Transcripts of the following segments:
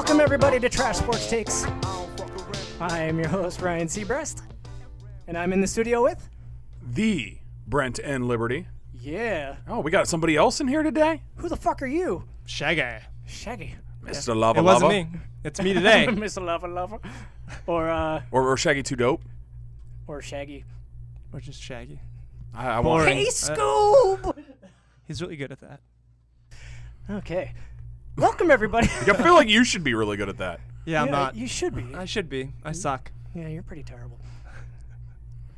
Welcome everybody to Trash Sports Takes. I am your host Ryan Seabreast, and I'm in the studio with the Brent and Liberty. Yeah. Oh, we got somebody else in here today? Who the fuck are you? Shaggy. Shaggy. Mr. Lava It Lava. wasn't me. It's me today. Mr. Lava Lava. Or Shaggy Too Dope. Or Shaggy. Or just Shaggy. I want. Hey, Scoob! He's really good at that. Okay. Welcome everybody. I feel like you should be really good at that. Yeah, I'm not. You should be. I should be. I suck. Yeah, you're pretty terrible.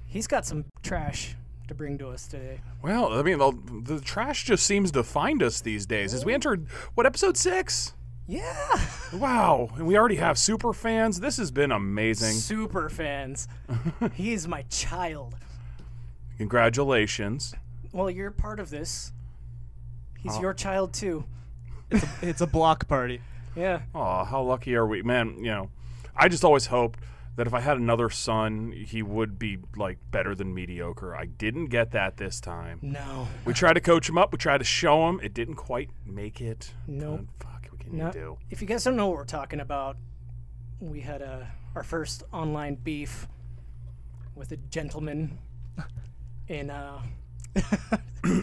He's got some trash to bring to us today. Well, I mean, the trash just seems to find us these days. As we entered, what, episode 6? Yeah. Wow. And we already have super fans. This has been amazing. Super fans. He's my child. Congratulations. Well, you're part of this. He's your child too. It's a block party. Yeah. Oh, how lucky are we? Man, you know, I just always hoped that if I had another son, he would be, like, better than mediocre. I didn't get that this time. No. We tried to coach him up. We tried to show him. It didn't quite make it. Nope. Fuck, what can you do? If you guys don't know what we're talking about, we had our first online beef with a gentleman in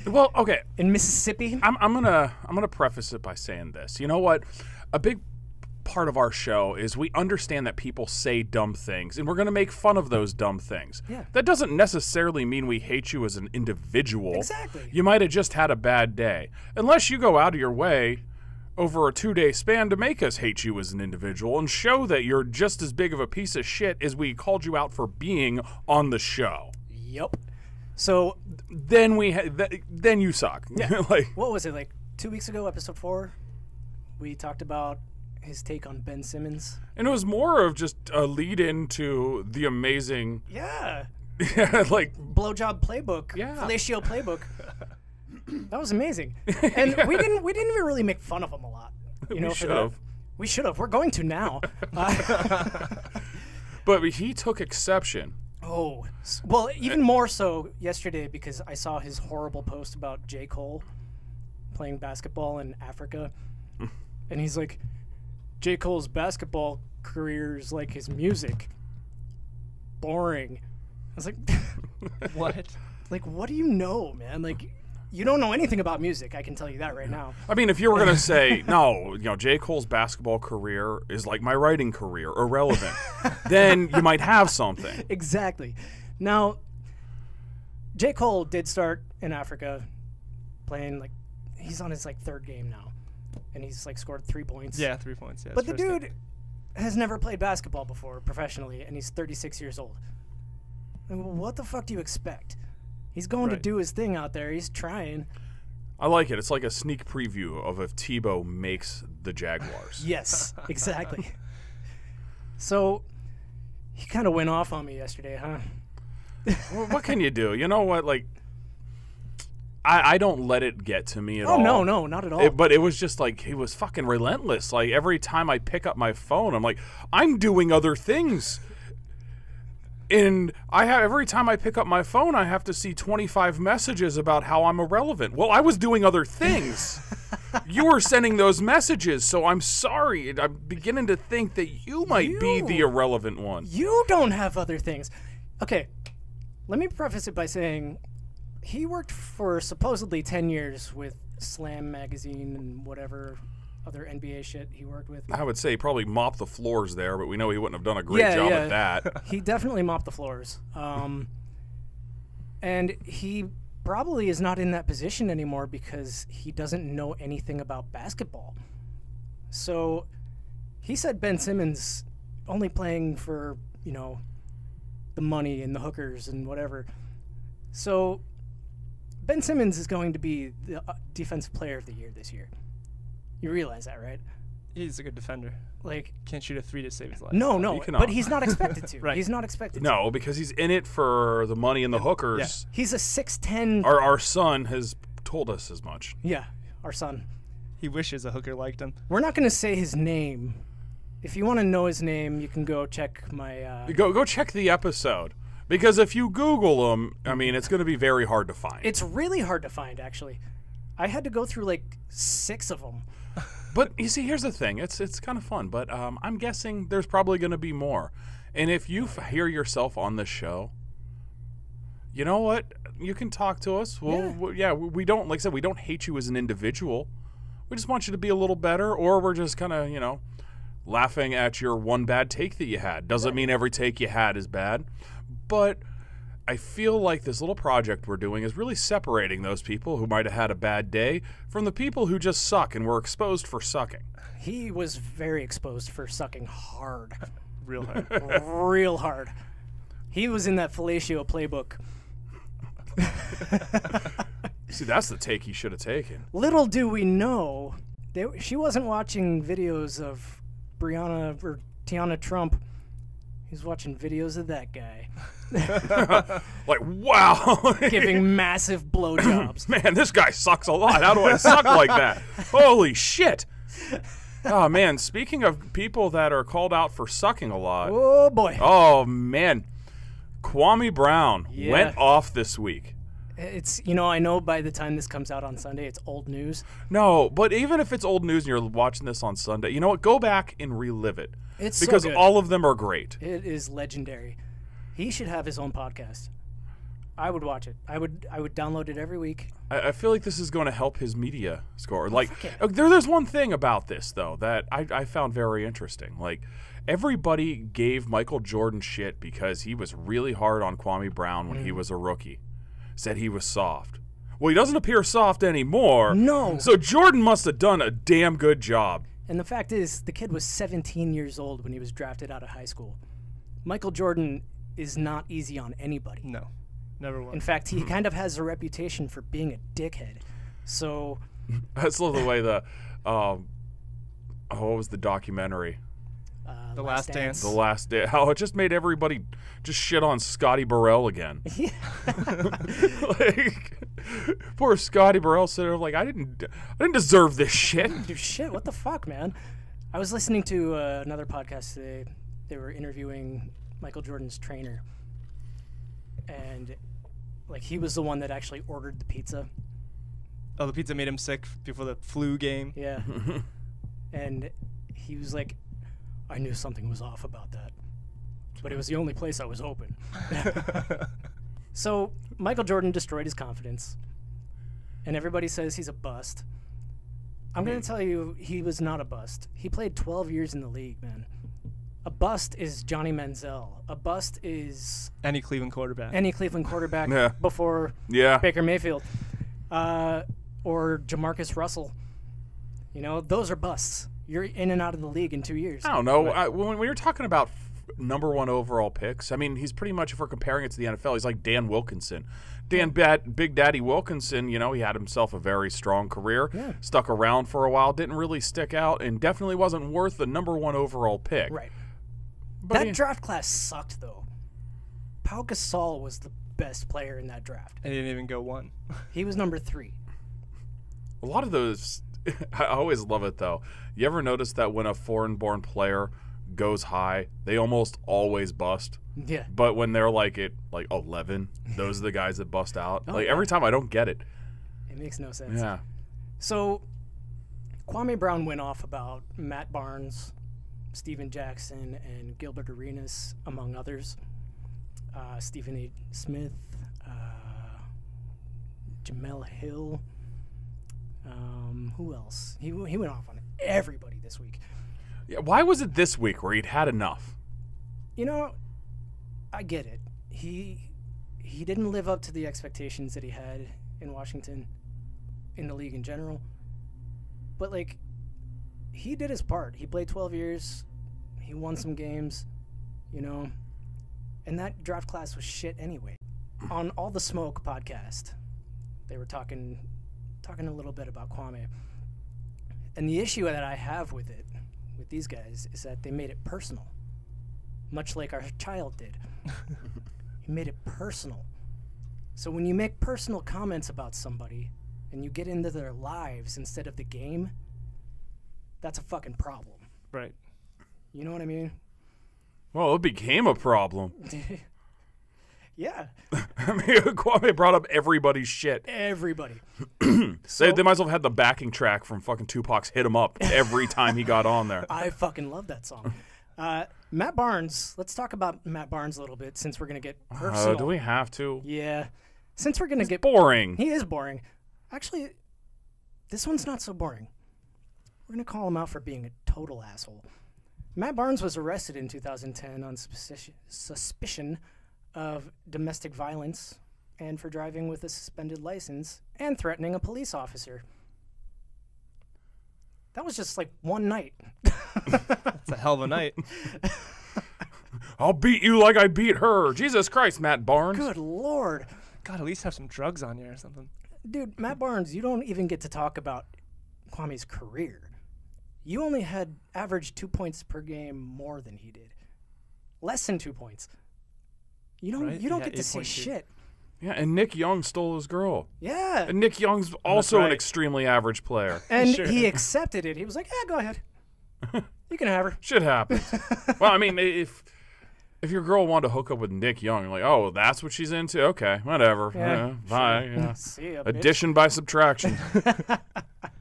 Well, okay. in Mississippi. I'm gonna preface it by saying this. You know what? A big part of our show is we understand that people say dumb things, and we're gonna make fun of those dumb things. Yeah. That doesn't necessarily mean we hate you as an individual. Exactly. You might have just had a bad day, unless you go out of your way over a 2-day span to make us hate you as an individual and show that you're just as big of a piece of shit as we called you out for being on the show. Yep. So Then then you suck. Yeah. Like, what was it, like 2 weeks ago, episode 4? We talked about his take on Ben Simmons. and it was more of just a lead into the amazing, Yeah. like, Blowjob playbook. Yeah. Fellatio playbook. That was amazing. And we didn't even really make fun of him a lot. You know, we for should that. have. We should have. We're going to now. But he took exception. Oh, well, even more so yesterday because I saw his horrible post about J. Cole playing basketball in Africa. And he's like, J. Cole's basketball career is like his music. Boring. I was like, What? like, what do you know, man? Like, you don't know anything about music. I can tell you that right now. I mean, if you were going to say, no, you know, J. Cole's basketball career is like my writing career, irrelevant, then you might have something. Exactly. Now, J. Cole did start in Africa playing, like, he's on his, like, 3rd game now. And he's, like, scored 3 points. Yeah, 3 points. Yeah, But the it's first dude has never played basketball before professionally, and he's 36 years old. I mean, what the fuck do you expect? He's going to Right. do his thing out there. He's trying. I like it. It's like a sneak preview of if Tebow makes the Jaguars. Yes, exactly. So, he kind of went off on me yesterday, huh? Well, what can you do? You know what? Like, I don't let it get to me at all. Oh, no, not at all. But it was just like, he was fucking relentless. Like, every time I pick up my phone, I'm like, I'm doing other things. And every time I pick up my phone, I have to see 25 messages about how I'm irrelevant. Well, I was doing other things. You were sending those messages, so I'm sorry. I'm beginning to think that you might be the irrelevant one. You don't have other things. Okay, let me preface it by saying he worked for supposedly 10 years with Slam Magazine and whatever other NBA shit he worked with. I would say he probably mopped the floors there, but we know he wouldn't have done a great job at that. He definitely mopped the floors. And he probably is not in that position anymore because he doesn't know anything about basketball. So he said Ben Simmons only playing for, you know, the money and the hookers and whatever. So Ben Simmons is going to be the defensive player of the year this year. You realize that, right? He's a good defender. Like, Can't shoot a 3 to save his life. no, You can but he's not expected to. Right. He's not expected to. No, because he's in it for the money and the hookers. He's a 6'10". Our son has told us as much. Yeah, our son. He wishes a hooker liked him. We're not going to say his name. If you want to know his name, you can go check my... Go check the episode. Because if you Google him, I mean, it's going to be very hard to find. It's really hard to find, actually. I had to go through like 6 of them. But you see, here's the thing. It's kind of fun, but I'm guessing there's probably going to be more. And if you hear yourself on this show, you know what? You can talk to us. We don't, like I said, we don't hate you as an individual. We just want you to be a little better, or we're just kind of, laughing at your one bad take that you had. Doesn't mean every take you had is bad, but I feel like this little project we're doing is really separating those people who might have had a bad day from the people who just suck and were exposed for sucking. He was very exposed for sucking hard. Real hard. Real hard. He was in that fellatio playbook. See, that's the take he should have taken. Little do we know, she wasn't watching videos of Brianna or Tiana Trump. He was watching videos of that guy. Like, wow. Giving massive blowjobs. Man, this guy sucks a lot. How do I suck like that? Holy shit. Oh, man, speaking of people that are called out for sucking a lot. Oh, boy. Oh, man. Kwame Brown Yeah. went off this week. It's, I know by the time this comes out on Sunday, it's old news. No, but even if it's old news and you're watching this on Sunday, you know what? Go back and relive it. It's because so good. all of them are great. It is legendary. He should have his own podcast. I would watch it. I would download it every week. I feel like this is going to help his media score. Like, fuck yeah. there's one thing about this, though, that I found very interesting. Like, everybody gave Michael Jordan shit because he was really hard on Kwame Brown when he was a rookie. Said he was soft. Well, he doesn't appear soft anymore. No. So Jordan must have done a damn good job. And the fact is, the kid was 17 years old when he was drafted out of high school. Michael Jordan is not easy on anybody. No, never was. In fact, he kind of has a reputation for being a dickhead. So I just love the way what was the documentary? The Last Dance. The Last Day. How it just made everybody just shit on Scotty Burrell again. Yeah. Like, poor Scotty Burrell sitting there like, I didn't deserve this shit. Dude, shit, what the fuck, man? I was listening to another podcast today. They were interviewing Michael Jordan's trainer. And, like, he was the one that actually ordered the pizza. Oh, the pizza made him sick before the flu game. Yeah. And he was like, I knew something was off about that. But it was the only place I was open. So, Michael Jordan destroyed his confidence. And everybody says he's a bust. I'm going to tell you, he was not a bust. He played 12 years in the league, man. A bust is Johnny Manziel. A bust is Any Cleveland quarterback. any Cleveland quarterback Yeah. before Yeah. Baker Mayfield. Or Jamarcus Russell. Those are busts. You're in and out of the league in 2 years. I don't know. When you're talking about number 1 overall picks, I mean, he's pretty much, if we're comparing it to the NFL, he's like Dan Wilkinson. Big Daddy Wilkinson, he had himself a very strong career, stuck around for a while, didn't really stick out, and definitely wasn't worth the number 1 overall pick. Right. But That draft class sucked, though. Pau Gasol was the best player in that draft. And he didn't even go 1. He was number 3. a lot of those, I always love it, though. You ever notice that when a foreign-born player goes high, they almost always bust? Yeah. But when they're like 11, those are the guys that bust out. Oh, like yeah. every time, I don't get it. It makes no sense. Yeah. So, Kwame Brown went off about Matt Barnes, Steven Jackson, and Gilbert Arenas, among others. Stephen A. Smith, Jamel Hill. Who else? He went off on everybody this week. Yeah. Why was it this week where he'd had enough? I get it. He didn't live up to the expectations that he had in Washington, in the league in general. But, he did his part. He played 12 years. He won some games, And that draft class was shit anyway. On All the Smoke podcast, they were talking a little bit about Kwame. And the issue that I have with these guys, is that they made it personal. Much like our child did. He made it personal. So when you make personal comments about somebody and you get into their lives instead of the game, that's a fucking problem. Right. You know what I mean? Well, it became a problem. Yeah, I mean, Kwame brought up everybody's shit. everybody. They might as well have had the backing track from fucking Tupac's "Hit 'Em Up" every time he got on there. I fucking love that song. Matt Barnes. Let's talk about Matt Barnes a little bit since we're gonna get personal. Do we have to? Yeah, since we're gonna get Boring. He is boring. Actually, this one's not so boring. We're gonna call him out for being a total asshole. Matt Barnes was arrested in 2010 on suspicion of domestic violence and for driving with a suspended license and threatening a police officer. That was just like one night. It's a hell of a night. I'll beat you like I beat her. Jesus Christ, Matt Barnes. Good Lord. God, at least have some drugs on you or something. Dude, Matt Barnes, you don't even get to talk about Kwame's career. You only had averaged 2 points per game more than he did. Less than 2 points. You don't get to say 8.2. shit. Yeah, and Nick Young stole his girl. Yeah. And Nick Young's also right. an extremely average player. And Sure. he accepted it. He was like, "Yeah, go ahead. You can have her." Shit happens. Well, I mean, if your girl wanted to hook up with Nick Young, you're like, oh, that's what she's into? Okay, whatever. Yeah, Bye. sure. Yeah. See ya, bitch. Addition by subtraction.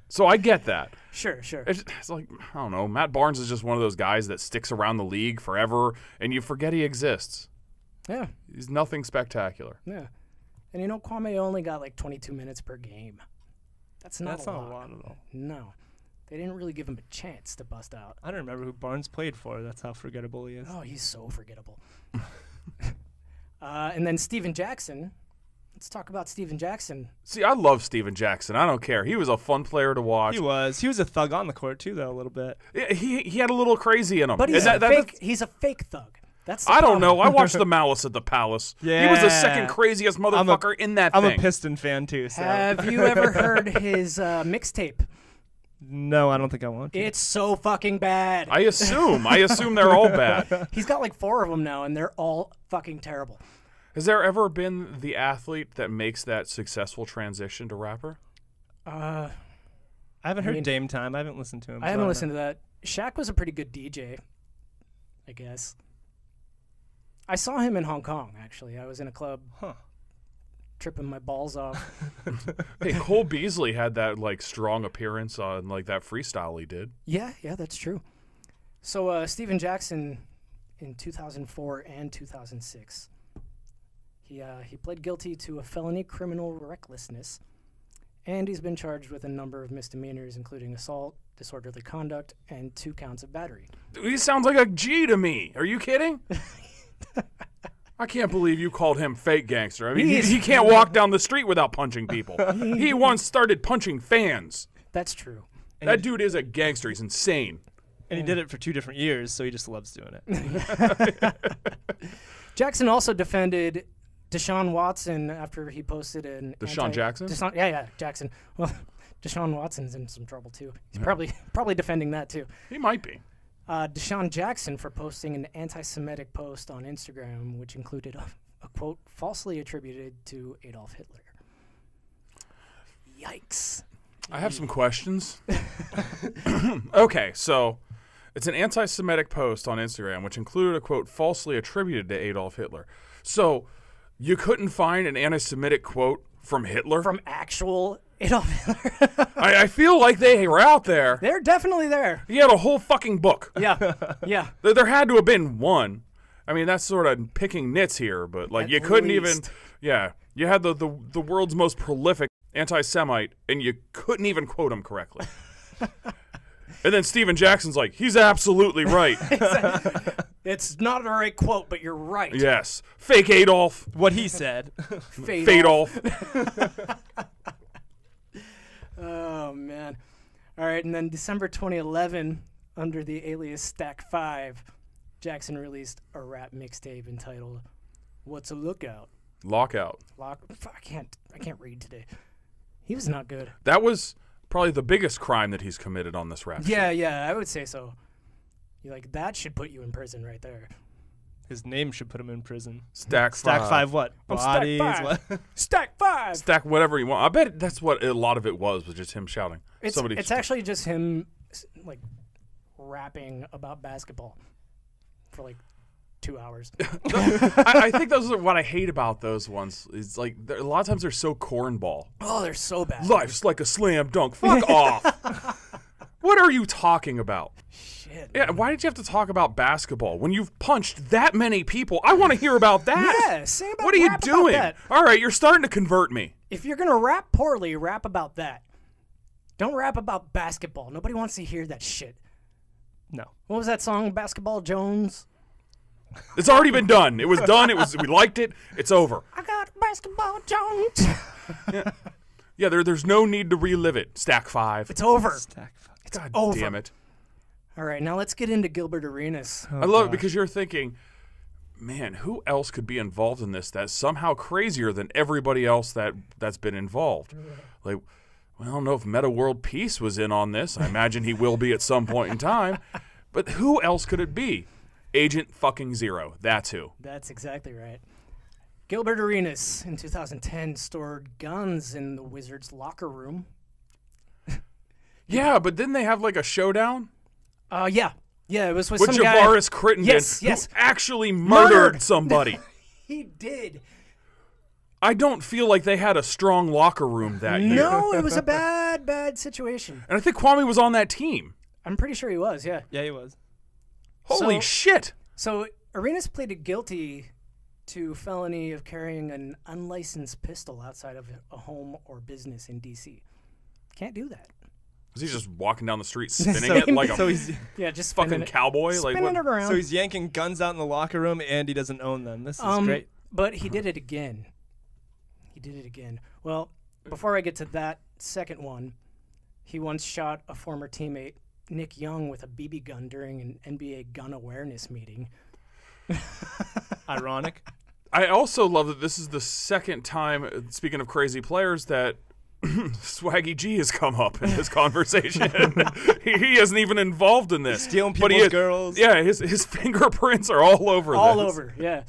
So I get that. Sure. It's like, I don't know, Matt Barnes is just one of those guys that sticks around the league forever, and you forget he exists. Yeah. He's nothing spectacular. Yeah. And Kwame only got like 22 minutes per game. That's not a lot at all. No. They didn't really give him a chance to bust out. I don't remember who Barnes played for. That's how forgettable he is. Oh, he's so forgettable. And then Steven Jackson. Let's talk about Steven Jackson. See, I love Steven Jackson. I don't care. He was a fun player to watch. He was a thug on the court too, though, a little bit. Yeah, he had a little crazy in him. But he's he's a fake thug. That's the I don't problem. know. I watched the Malice at the Palace. Yeah. He was the second craziest motherfucker in that I'm thing. a Piston fan too. So. Have you ever heard his mixtape? No, I don't think I want to. It's so fucking bad. I assume they're all bad. He's got like 4 of them now, and they're all fucking terrible. Has there ever been the athlete that makes that successful transition to rapper? I haven't heard Dame Time. I haven't listened to him. I haven't listened to that. Shaq was a pretty good DJ, I guess. I saw him in Hong Kong, actually. I was in a club tripping my balls off. Hey, Cole Beasley had that like strong appearance on like that freestyle he did. Yeah, that's true. So Steven Jackson in 2004 and 2006, he pled guilty to a felony criminal recklessness, and he's been charged with a number of misdemeanors, including assault, disorderly conduct, and 2 counts of battery. He sounds like a G to me. Are you kidding? I can't believe you called him fake gangster. I mean, he can't walk down the street without punching people. He once started punching fans. That's true. That dude is a gangster. He's insane. And he did it for 2 different years, so he just loves doing it. Jackson also defended Deshaun Watson after he posted an Jackson? Jackson. Well, Deshaun Watson's in some trouble too. He's probably defending that too. He might be. Deshaun Jackson for posting an anti-Semitic post on Instagram, which included a quote falsely attributed to Adolf Hitler. Yikes. I have some questions. Okay, so it's an anti-Semitic post on Instagram, which included a quote falsely attributed to Adolf Hitler. So you couldn't find an anti-Semitic quote from Hitler? From actual Adolf Hitler? I feel like they were out there. They're definitely there. He had a whole fucking book. Yeah. There had to have been one. I mean, that's sort of picking nits here, but like At you couldn't least. even. Yeah, you had the world's most prolific anti-Semite, and you couldn't even quote him correctly. And then Steven Jackson's like, he's absolutely right. It's not a right quote, but you're right. Yes, fake Adolf. What he said. Fadolf. Oh, man. All right, and then December 2011, under the alias Stack 5, Jackson released a rap mixtape entitled "What's a Lookout?" Lockout. I can't read today. He was not good. That was probably the biggest crime that he's committed on this rap sheet. Yeah, I would say so. That should put you in prison right there. His name should put him in prison. Stack Stack 5 what? I'm Bodies? Stack 5. What? Stack 5. Stack whatever you want. I bet that's what a lot of it was just him shouting. It's actually just him like rapping about basketball for like 2 hours. I think those are what I hate about those ones. It's like a lot of times they're so cornball. Oh, they're so bad. Life's like a slam dunk. Fuck off. What are you talking about? Shit. Yeah, why did you have to talk about basketball when you've punched that many people? I want to hear about that. Yeah, say about What are you rap about doing? that. All right, you're starting to convert me. If you're going to rap poorly, rap about that. Don't rap about basketball. Nobody wants to hear that shit. No. What was that song, Basketball Jones? It's already been done. It was done. We liked it. It's over. I got Basketball Jones. Yeah, there's no need to relive it. Stack 5. It's over. Stack five. It's God over. damn it. All right, now let's get into Gilbert Arenas. I love it because you're thinking, man, who else could be involved in this that's somehow crazier than everybody else that's been involved? Like, well, I don't know if Meta World Peace was in on this. I imagine he will be at some point in time. But who else could it be? Agent fucking Zero. That's who. That's exactly right. Gilbert Arenas in 2010 stored guns in the Wizards' locker room. Yeah, but didn't they have like a showdown? Yeah, it was with With some guy. Javaris Crittenden, Yes. who actually murdered somebody. He did. I don't feel like they had a strong locker room that year. No, it was a bad situation. And I think Kwame was on that team. I'm pretty sure he was, yeah. Yeah, he was. Holy So- shit. So Arenas pleaded guilty to felony of carrying an unlicensed pistol outside of a home or business in D.C. Can't do that. Was he just walking down the street spinning it like So a he's Yeah, just fucking spinning it, cowboy? Like spinning what? it around. so he's yanking guns out in the locker room and he doesn't own them. This is great. But he did it again. Well, before I get to that second one, he once shot a former teammate, Nick Young, with a BB gun during an NBA gun awareness meeting. Ironic. I also love that this is the second time, speaking of crazy players, that Swaggy G has come up in this conversation. he isn't even involved in this. Stealing But he people's is- girls. Yeah, his fingerprints are all over this. All over, yeah.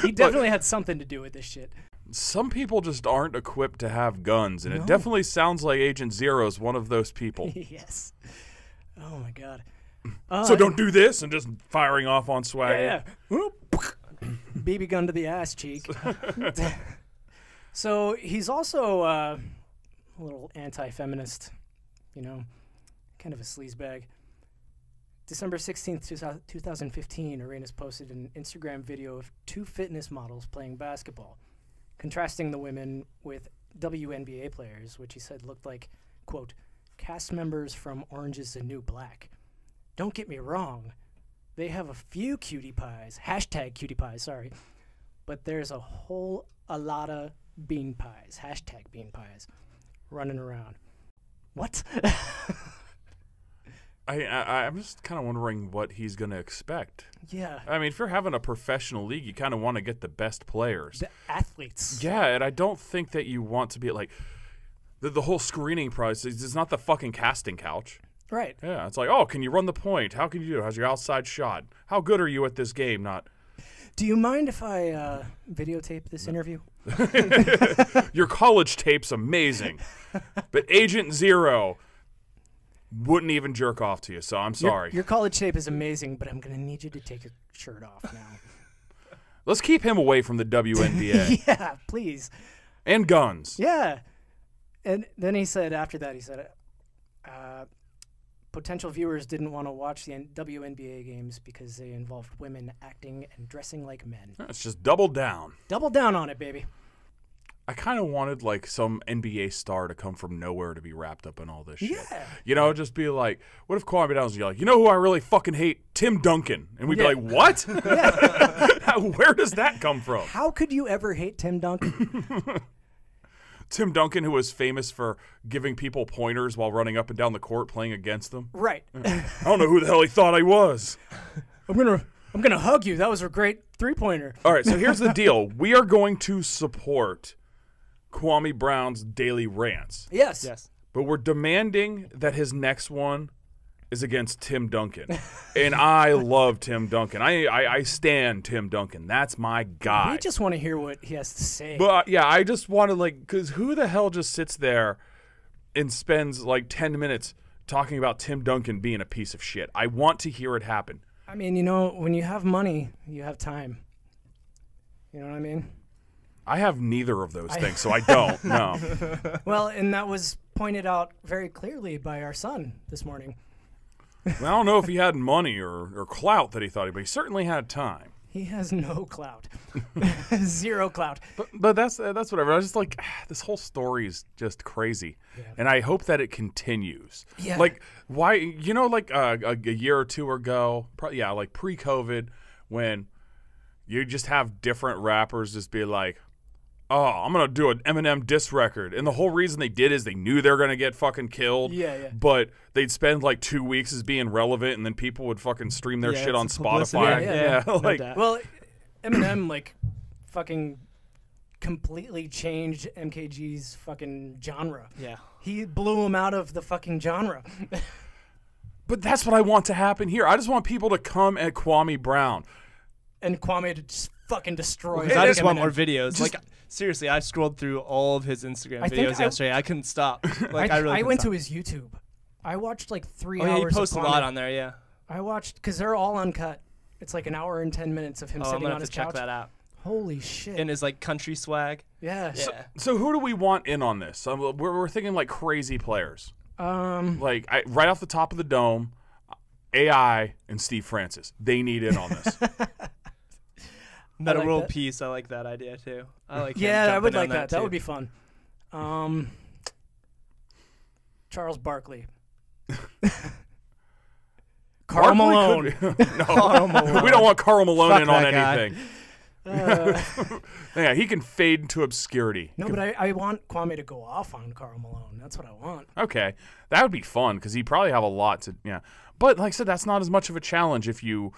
He definitely had something to do with this shit. Some people just aren't equipped to have guns, and it definitely sounds like Agent Zero is one of those people. Yes. Oh, my God. So don't do this and just firing off on Swaggy. Yeah. Whoop. BB gun to the ass cheek. So he's also a little anti-feminist, kind of a sleazebag. December 16th, 2015, Arenas posted an Instagram video of 2 fitness models playing basketball, contrasting the women with WNBA players, which he said looked like, quote, cast members from Orange is the New Black. Don't get me wrong. They have a few cutie pies, hashtag cutie pies, sorry, but there's a lot of bean pies, hashtag bean pies, running around. What? I'm just kind of wondering what he's going to expect. Yeah. I mean, if you're having a professional league, you kind of want to get the best players. The athletes. Yeah, and I don't think that you want to be like the whole screening process. It's not the fucking casting couch. Right. Yeah, it's like, oh, can you run the point? How can you do it? How's your outside shot? How good are you at this game? Not Do you mind if I videotape this interview? your college tape's amazing, but Agent Zero wouldn't even jerk off to you. So I'm sorry. Your college tape is amazing, but I'm going to need you to take your shirt off now. Let's keep him away from the WNBA Yeah, please. and guns. Yeah. And then he said, after that, potential viewers didn't want to watch the WNBA games because they involved women acting and dressing like men. It's just double down. Double down on it, baby. I kind of wanted like some NBA star to come from nowhere to be wrapped up in all this shit. Yeah. Just be like, what if Kwame Brown was like, who I really fucking hate? Tim Duncan. And we'd be Yeah. like, what? Where does that come from? How could you ever hate Tim Duncan? Tim Duncan, who was famous for giving people pointers while running up and down the court playing against them. Right. I don't know who the hell he thought I was. I'm gonna hug you. That was a great 3-pointer. All right, so here's the deal. We are going to support Kwame Brown's daily rants. Yes. Yes. But we're demanding that his next one is against Tim Duncan. And I love Tim Duncan. I stand Tim Duncan. That's my guy. We just want to hear what he has to say. But yeah, I just want to because who the hell just sits there and spends like 10 minutes talking about Tim Duncan being a piece of shit? I want to hear it happen. I mean, you know, when you have money, you have time. You know what I mean? I have neither of those things, so I don't. No. Well, and that was pointed out very clearly by our son this morning. I don't know if he had money or clout that he thought he, but he certainly had time. He has no clout. Zero clout. But that's whatever. I was just like, this whole story is just crazy, and I hope that it continues. Yeah. Like, why? You know, like a year or two ago, like pre-COVID, when you just have different rappers just be like, oh, I'm going to do an Eminem diss record. And the whole reason they did is they knew they were going to get fucking killed. Yeah. But they'd spend like 2 weeks as being relevant, and then people would fucking stream their shit on Spotify. Yeah. Like, well, Eminem, like, fucking completely changed MKG's fucking genre. Yeah. He blew him out of the fucking genre. but that's what I want to happen here. I just want people to come at Kwame Brown. And Kwame to just fucking destroy Because I just want Eminem. more videos. Like, seriously, I scrolled through all of his Instagram videos yesterday. I couldn't stop. Like, I went to his YouTube. I watched like 3 hours. Yeah, he posts of a lot on there. Yeah. I watched because they're all uncut. It's like an hour and 10 minutes of him I'm sitting gonna on have his to check couch. that out. Holy shit! In his like country swag. Yeah. So who do we want in on this? We're thinking like crazy players. Like right off the top of the dome, AI and Steve Francis. They need in on this. Meta like world that. peace. I like that idea too. I like. Yeah, I would like that. that. That would be fun. Charles Barkley. Karl Malone. No, we don't want Karl Malone Fuck in on that guy. anything. Yeah, he can fade into obscurity. No, but I want Kwame to go off on Karl Malone. That's what I want. Okay, that would be fun because he'd probably have a lot to. Yeah, but like I said, that's not as much of a challenge if you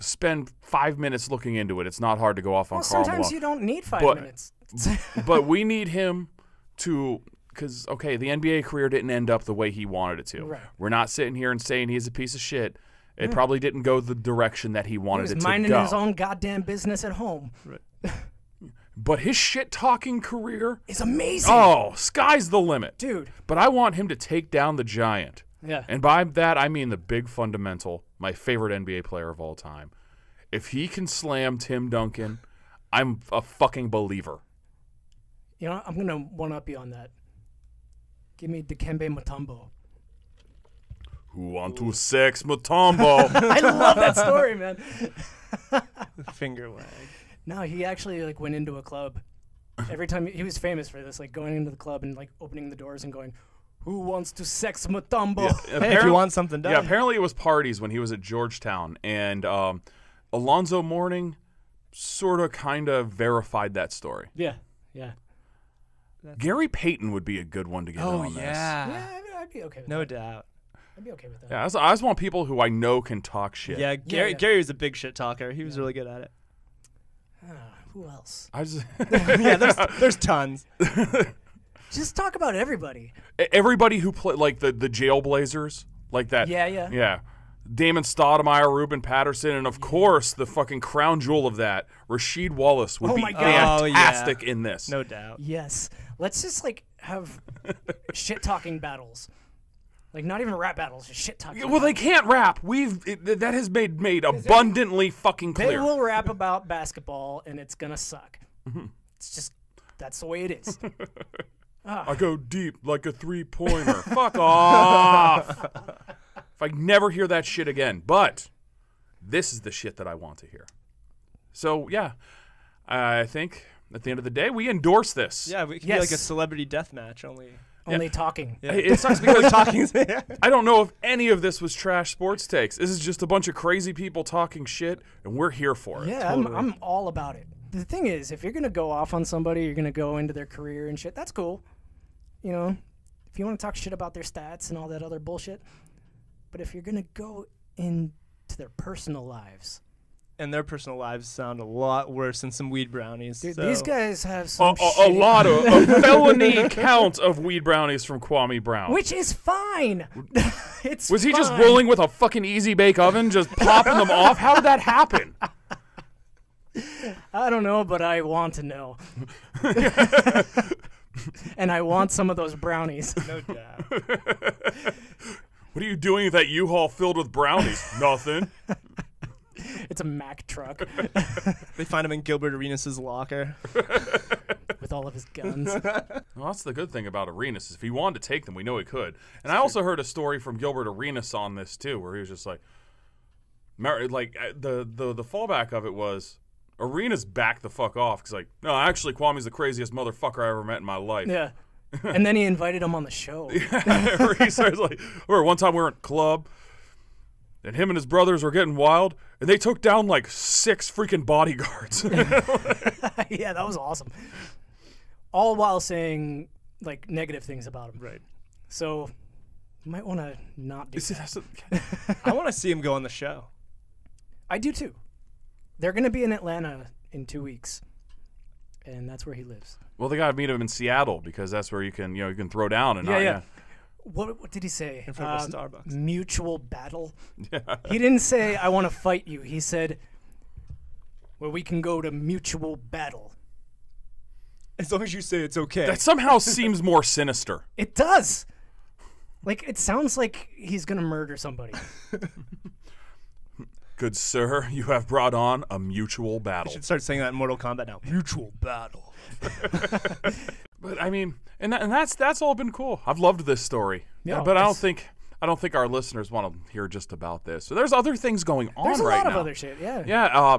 spend 5 minutes looking into it. It's not hard to go off on Karl Malone. Sometimes you don't need 5 minutes. But we need him to, because, okay, the NBA career didn't end up the way he wanted it to. Right. We're not sitting here and saying he's a piece of shit. It probably didn't go the direction that he wanted He it was to minding go. his own goddamn business at home. Right. But his shit-talking career, It's amazing. oh, sky's the limit. Dude. But I want him to take down the giant. Yeah. And by that, I mean the big fundamental, my favorite NBA player of all time. If he can slam Tim Duncan, I'm a fucking believer. You know, I'm going to one-up you on that. Give me Dikembe Mutombo. Who want to sex Mutombo? I love that story, man. Finger wag. No, he actually like went into a club. Every time he was famous for this, like going into the club and like opening the doors and going, "Who wants to sex Mutombo?" Hey, if you want something done. Yeah, apparently it was parties when he was at Georgetown, and Alonzo Mourning sort of kind of verified that story. Yeah. Gary Payton would be a good one to get in on this. Yeah, I'd be okay with No that. doubt. I'd be okay with that. Yeah, I just want people who I know can talk shit. Yeah, Yeah. Gary was a big shit talker. He was really good at it. Who else? I just Yeah, there's tons. Just talk about everybody. everybody who play like the Jailblazers, like that. Yeah. Damon Stoudemire, Ruben Patterson, and of course the fucking crown jewel of that, Rasheed Wallace would Oh be my God. fantastic in this. No doubt. Yes. Let's just like have shit talking battles. Like not even rap battles, just shit talking. Well, they can't rap. That has made abundantly fucking They clear. will rap about basketball and it's gonna suck. It's just that's the way it is. I go deep like a 3-pointer. Fuck off. If I never hear that shit again. But this is the shit that I want to hear. So, yeah, I think at the end of the day, we endorse this. Yeah, we can Yes. be like a celebrity death match only. Only talking. Yeah. It sucks because talking. I don't know if any of this was trash sports takes. This is just a bunch of crazy people talking shit, and we're here for it. Yeah, I'm all about it. The thing is, if you're gonna go off on somebody, you're gonna go into their career and shit. That's cool. You know, if you want to talk shit about their stats and all that other bullshit. But if you're gonna go into their personal lives, And their personal lives sound a lot worse than some weed brownies. dude, so. these guys have some A lot of a felony count of weed brownies from Kwame Brown. which is fine. It's Was he just fine. rolling with a fucking easy bake oven, just popping them off? How did that happen? I don't know, but I want to know. And I want some of those brownies. No doubt. What are you doing with that U-Haul filled with brownies? Nothing. It's a Mack truck They find him in Gilbert Arenas' locker. with all of his guns. Well, that's the good thing about Arenas. Is if he wanted to take them, we know he could. And I also heard a story from Gilbert Arenas on this too, where he was just like the fallback of it was Arenas backed the fuck off because no, actually Kwame's the craziest motherfucker I ever met in my life. Yeah. And then he invited him on the show. He starts one time we were in a club, and him and his brothers were getting wild, and they took down 6 freaking bodyguards. Yeah, that was awesome. All while saying negative things about him. Right. So you might want to not do that. I want to see him go on the show. I do too. They're going to be in Atlanta in 2 weeks, and that's where he lives. Well, they got to meet him in Seattle because that's where you can throw down and yeah. What did he say? In front of a Starbucks. Mutual battle. Yeah. He didn't say I want to fight you. He said, well, we can go to mutual battle. As long as you say it's okay. That somehow seems more sinister. It does. It sounds like he's going to murder somebody. Good sir, you have brought on a mutual I battle. should start saying that in Mortal Kombat now. Mutual battle. But I mean, and that's all been cool. I've loved this story. Yeah, but I don't think our listeners want to hear just about this. So there's other things going on right now. There's a lot of other shit. Yeah. Yeah.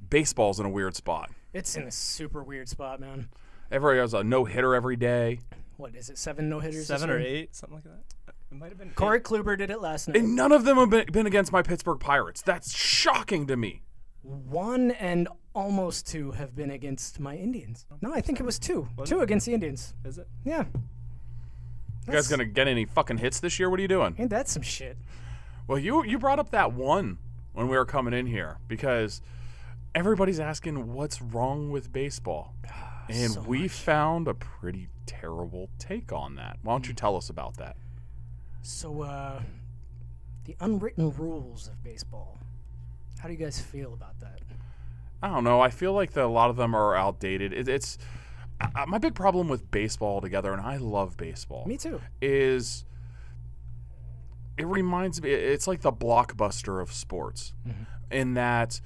Baseball's in a weird spot. It's in a super weird spot, man. Everybody has a no-hitter every day. What is it? 7 no-hitters? 7 or 8, something like that. It might have been. Corey Kluber did it last night. And none of them have been against my Pittsburgh Pirates. That's shocking to me. 1 and almost 2 have been against my Indians. No, I think it was 2. 2 against the Indians. Is it? Yeah. You guys gonna get any fucking hits this year? What are you doing? Ain't that some shit? Well, you brought up that one when we were coming in here because everybody's asking what's wrong with baseball. And So we much. found a pretty terrible take on that. Why don't you tell us about that? So, the unwritten rules of baseball. How do you guys feel about that? I don't know. I feel like a lot of them are outdated. It's my big problem with baseball altogether, and I love baseball. Me too. Is it reminds me? It's like the Blockbuster of sports, in that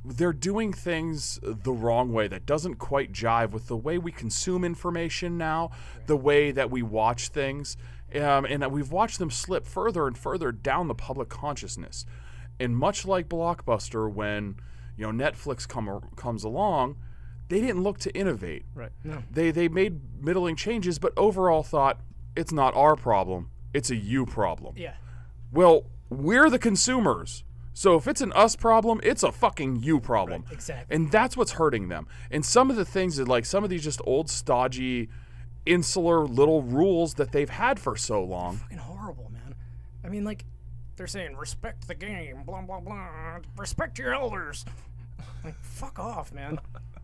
they're doing things the wrong way that doesn't quite jive with the way we consume information now, the way that we watch things, and that we've watched them slip further and further down the public consciousness. And much like Blockbuster, when Netflix comes along, they didn't look to innovate. Right. No. They made middling changes, but overall thought it's not our problem, it's a you problem. Yeah. Well, we're the consumers. So if it's an us problem, it's a fucking you problem. Right, exactly. And that's what's hurting them. And some of the things that some of these just old stodgy, insular little rules that they've had for so long. Fucking horrible, man. I mean, they're saying respect the game, blah blah blah. Respect your elders. Fuck off, man.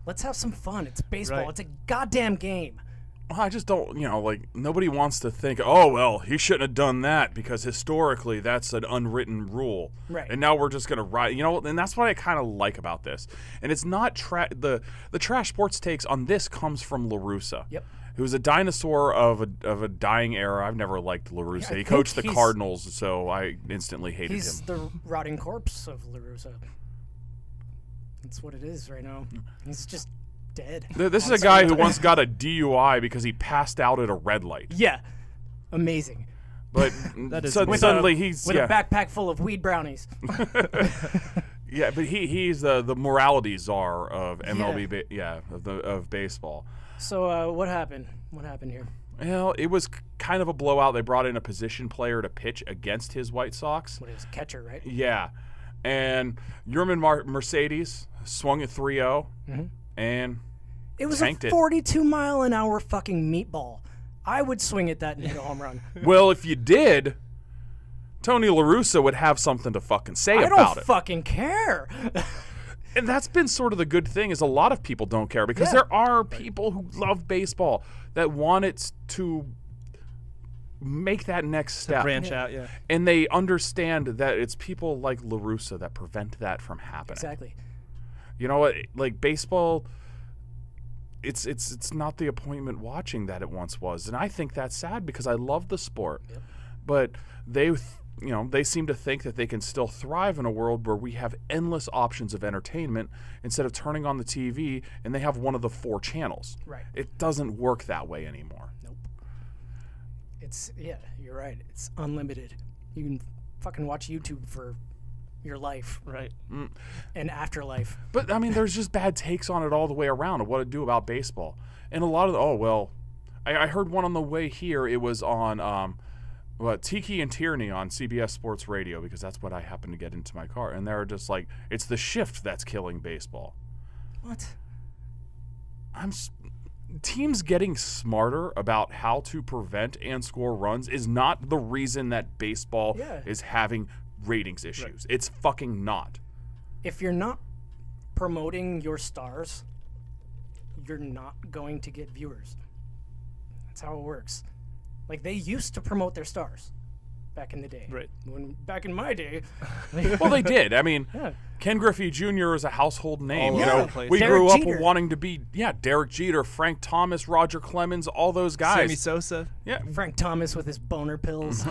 Let's have some fun. It's baseball. Right. It's a goddamn game. I just don't, nobody wants to think, oh, well, he shouldn't have done that because historically that's an unwritten rule. Right. And now we're just going to write, and that's what I kind of like about this. And it's not, the trash sports takes on this comes from LaRussa. Yep. Who's a dinosaur of a dying era. I've never liked LaRussa. Yeah, he coached the Cardinals, so I instantly hated He's him. the rotting corpse of LaRussa. That's what it is right now. He's just dead. This is a guy who once got a DUI because he passed out at a red light. Yeah. Amazing. But is suddenly he's with a backpack full of weed brownies. Yeah, but he's the morality czar of MLB, of baseball. So what happened? What happened here? Well, it was kind of a blowout. They brought in a position player to pitch against his White Sox. What is catcher, right? Yeah, and Yerman Mercedes swung at 3-0, and It was tanked a 42-mile-an-hour fucking meatball. I would swing at that and hit a home run. Well, if you did, Tony LaRussa would have something to fucking say I about don't it. fucking care. And that's been sort of the good thing is a lot of people don't care because there are people who love baseball that want it to make that next step. Branch out, yeah. And they understand that it's people like LaRussa that prevent that from happening. Exactly. You know what? Like baseball, it's not the appointment watching that it once was. And I think that's sad because I love the sport. Yep. But they they seem to think that they can still thrive in a world where we have endless options of entertainment instead of turning on the TV and they have one of the 4 channels. Right. It doesn't work that way anymore. Nope. You're right. It's unlimited. You can fucking watch YouTube for your life. Right. And afterlife. But, I mean, there's just bad takes on it all the way around of what to do about baseball. And a lot of I heard one on the way here. It was on Tiki and Tierney on CBS Sports Radio, because that's what I happened to get into my car. And they're just like, it's the shift that's killing baseball. What? Teams getting smarter about how to prevent and score runs is not the reason that baseball is having ratings issues. Right. It's fucking not. If you're not promoting your stars, you're not going to get viewers. That's how it works. Like, they used to promote their stars back in the day. Right. Back in my day. Well, they did. I mean, Ken Griffey Jr. is a household name. We Derek grew up Jeter. wanting to be, Derek Jeter, Frank Thomas, Roger Clemens, all those guys. Sammy Sosa. Yeah. Frank Thomas with his boner pills.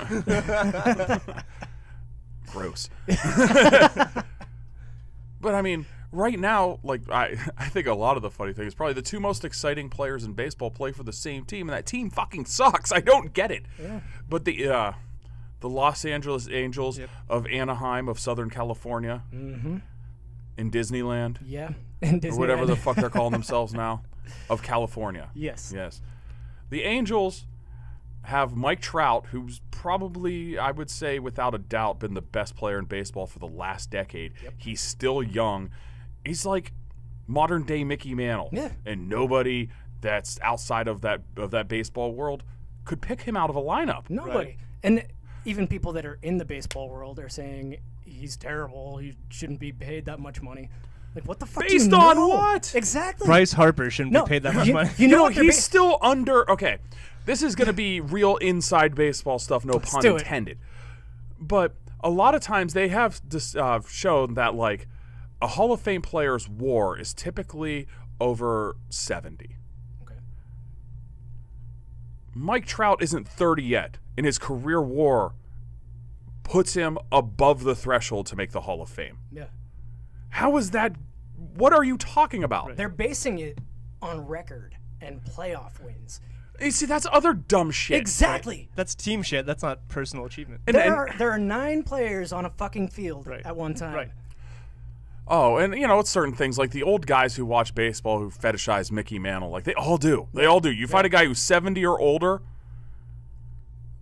Gross. But, I mean, right now, like, I think a lot of the funny thing is probably the 2 most exciting players in baseball play for the same team, and that team fucking sucks. I don't get it. Yeah. But the Los Angeles Angels of Anaheim of Southern California in Disneyland. Yeah, in Disneyland. Or whatever the fuck they're calling themselves now, of California. Yes. Yes. The Angels have Mike Trout, who's probably, I would say, without a doubt, been the best player in baseball for the last decade. Yep. He's still young. He's like modern-day Mickey Mantle. Yeah. And nobody that's outside of that baseball world could pick him out of a lineup. Nobody. Right. And even people that are in the baseball world are saying he's terrible. He shouldn't be paid that much money. Like, what the fuck? Based do you on know? what? Exactly. Bryce Harper shouldn't be paid that much money. You know what? He's still under. Okay, this is going to be real inside baseball stuff, no pun intended. But a lot of times they have shown that, like, a Hall of Fame player's WAR is typically over 70. Okay. Mike Trout isn't 30 yet, and his career WAR puts him above the threshold to make the Hall of Fame. Yeah. How is that? What are you talking about? They're basing it on record and playoff wins. You see, that's other dumb shit. Exactly. That's team shit. That's not personal achievement. There are 9 players on a fucking field at one time. Right. Oh, and it's certain things like the old guys who watch baseball who fetishize Mickey Mantle. Like, they all do. They all do. You find a guy who's 70 or older,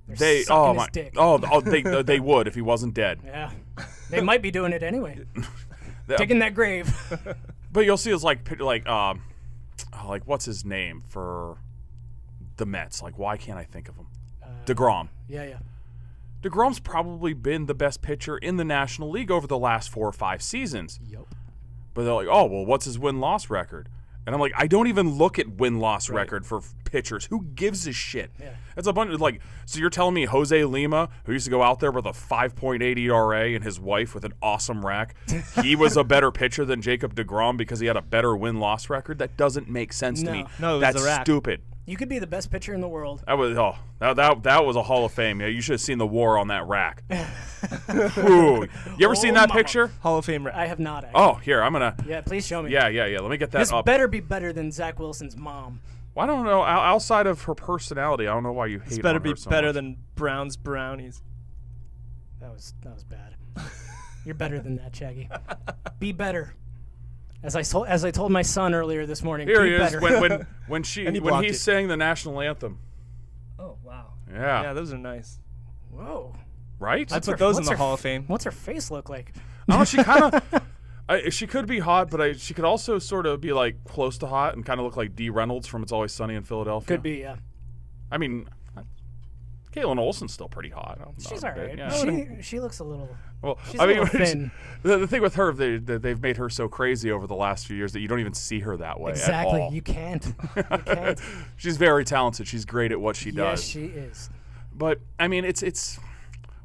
They're sucking his dick. They would if he wasn't dead. Yeah. They might be doing it anyway. Digging that grave. But you'll see it's like what's his name for the Mets? Like, why can't I think of him? DeGrom. Yeah. DeGrom's probably been the best pitcher in the National League over the last 4 or 5 seasons. Yep. But they're like, oh, well, what's his win-loss record? And I'm like, I don't even look at win-loss record for pitchers. Who gives a shit? Yeah. That's a bunch of, like, so you're telling me Jose Lima, who used to go out there with a 5.8 ERA and his wife with an awesome rack, he was a better pitcher than Jacob DeGrom because he had a better win-loss record? That doesn't make sense to me. No, it was That's the rack. stupid. You could be the best pitcher in the world. That was a Hall of Fame. Yeah, you should have seen the WAR on that rack. Ooh. You ever seen that picture? Hall of Fame. I have not, actually. Oh, here, I'm gonna. Yeah, please show me. Yeah. Let me get that This up. better be better than Zach Wilson's mom. Well, I don't know. Outside of her personality, I don't know why you hate It's better on be her so better much. than Brown's brownies. That was bad. You're better than that, Shaggy. Be better. As I told my son earlier this morning. Here be he is better. when blocked he's it. saying the national anthem. Oh wow. Yeah. Yeah, those are nice. Whoa. Right? I put those in the Hall of Fame. What's her face look like? Oh, she kind of. She could be hot, but she could also sort of be like close to hot and kind of look like Dee Reynolds from It's Always Sunny in Philadelphia. Could be, yeah. I mean, Caitlin Olsen's still pretty hot. She's all right. Yeah. She looks a little. Well, she's a little thin. The thing with her, they've made her so crazy over the last few years that you don't even see her that way. Exactly. At all. You can't. You can't. She's very talented. She's great at what she does. Yes, she is. But I mean, it's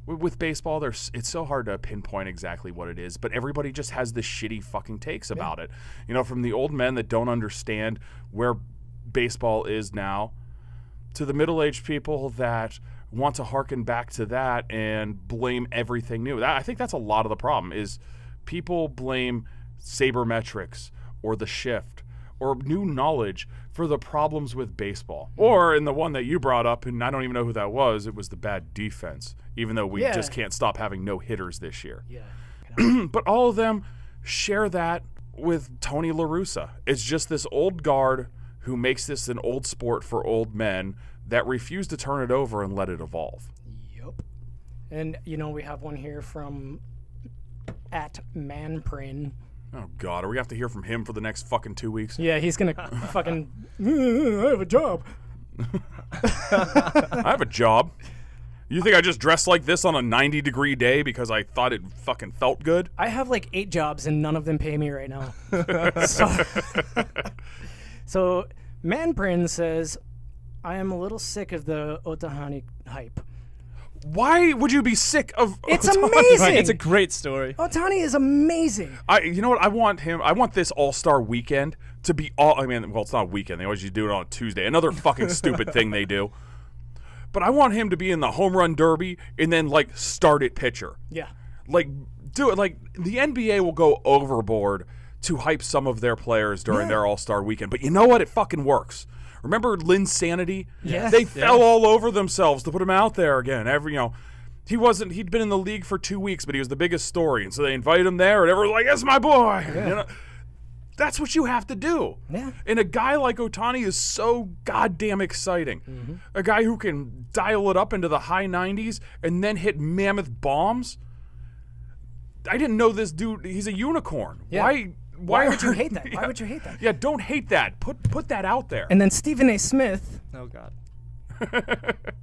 with baseball. It's so hard to pinpoint exactly what it is. But everybody just has this shitty fucking takes about it. You know, from the old men that don't understand where baseball is now, to the middle-aged people that want to harken back to that and blame everything new. I think that's a lot of the problem is people blame sabermetrics or the shift or new knowledge for the problems with baseball. Or in the one that you brought up, and I don't even know who that was, it was the bad defense, even though we just can't stop having no hitters this year. Yeah. But all of them share that with Tony LaRussa. It's just this old guard who makes this an old sport for old men that refuse to turn it over and let it evolve. Yep. And, we have one here from @Manprin. Oh, God. Are we going to have to hear from him for the next fucking 2 weeks? Yeah, he's going to fucking, I have a job. I have a job. You think I just dressed like this on a 90-degree day because I thought it fucking felt good? I have like 8 jobs and none of them pay me right now. So Manprin says, I am a little sick of the Ohtani hype. Why would you be sick of It's Ohtani? amazing. Right, it's a great story. Ohtani is amazing. You know what? I want this All-Star weekend to be it's not a weekend. They always do it on a Tuesday. Another fucking stupid thing they do. But I want him to be in the home run derby and then, start at pitcher. Yeah. Do it. The NBA will go overboard to hype some of their players during their All-Star weekend. But you know what? It fucking works. Remember Linsanity? Yeah. They fell all over themselves to put him out there again. He'd been in the league for 2 weeks, but he was the biggest story. And so they invited him there, and everyone's like, that's my boy. Yeah. That's what you have to do. Yeah. And a guy like Ohtani is so goddamn exciting. Mm-hmm. A guy who can dial it up into the high 90s and then hit mammoth bombs. I didn't know this dude. He's a unicorn. Yeah. Why would you hate that? Why would you hate that? Yeah, don't hate that. Put that out there. And then Stephen A. Smith, Oh, God.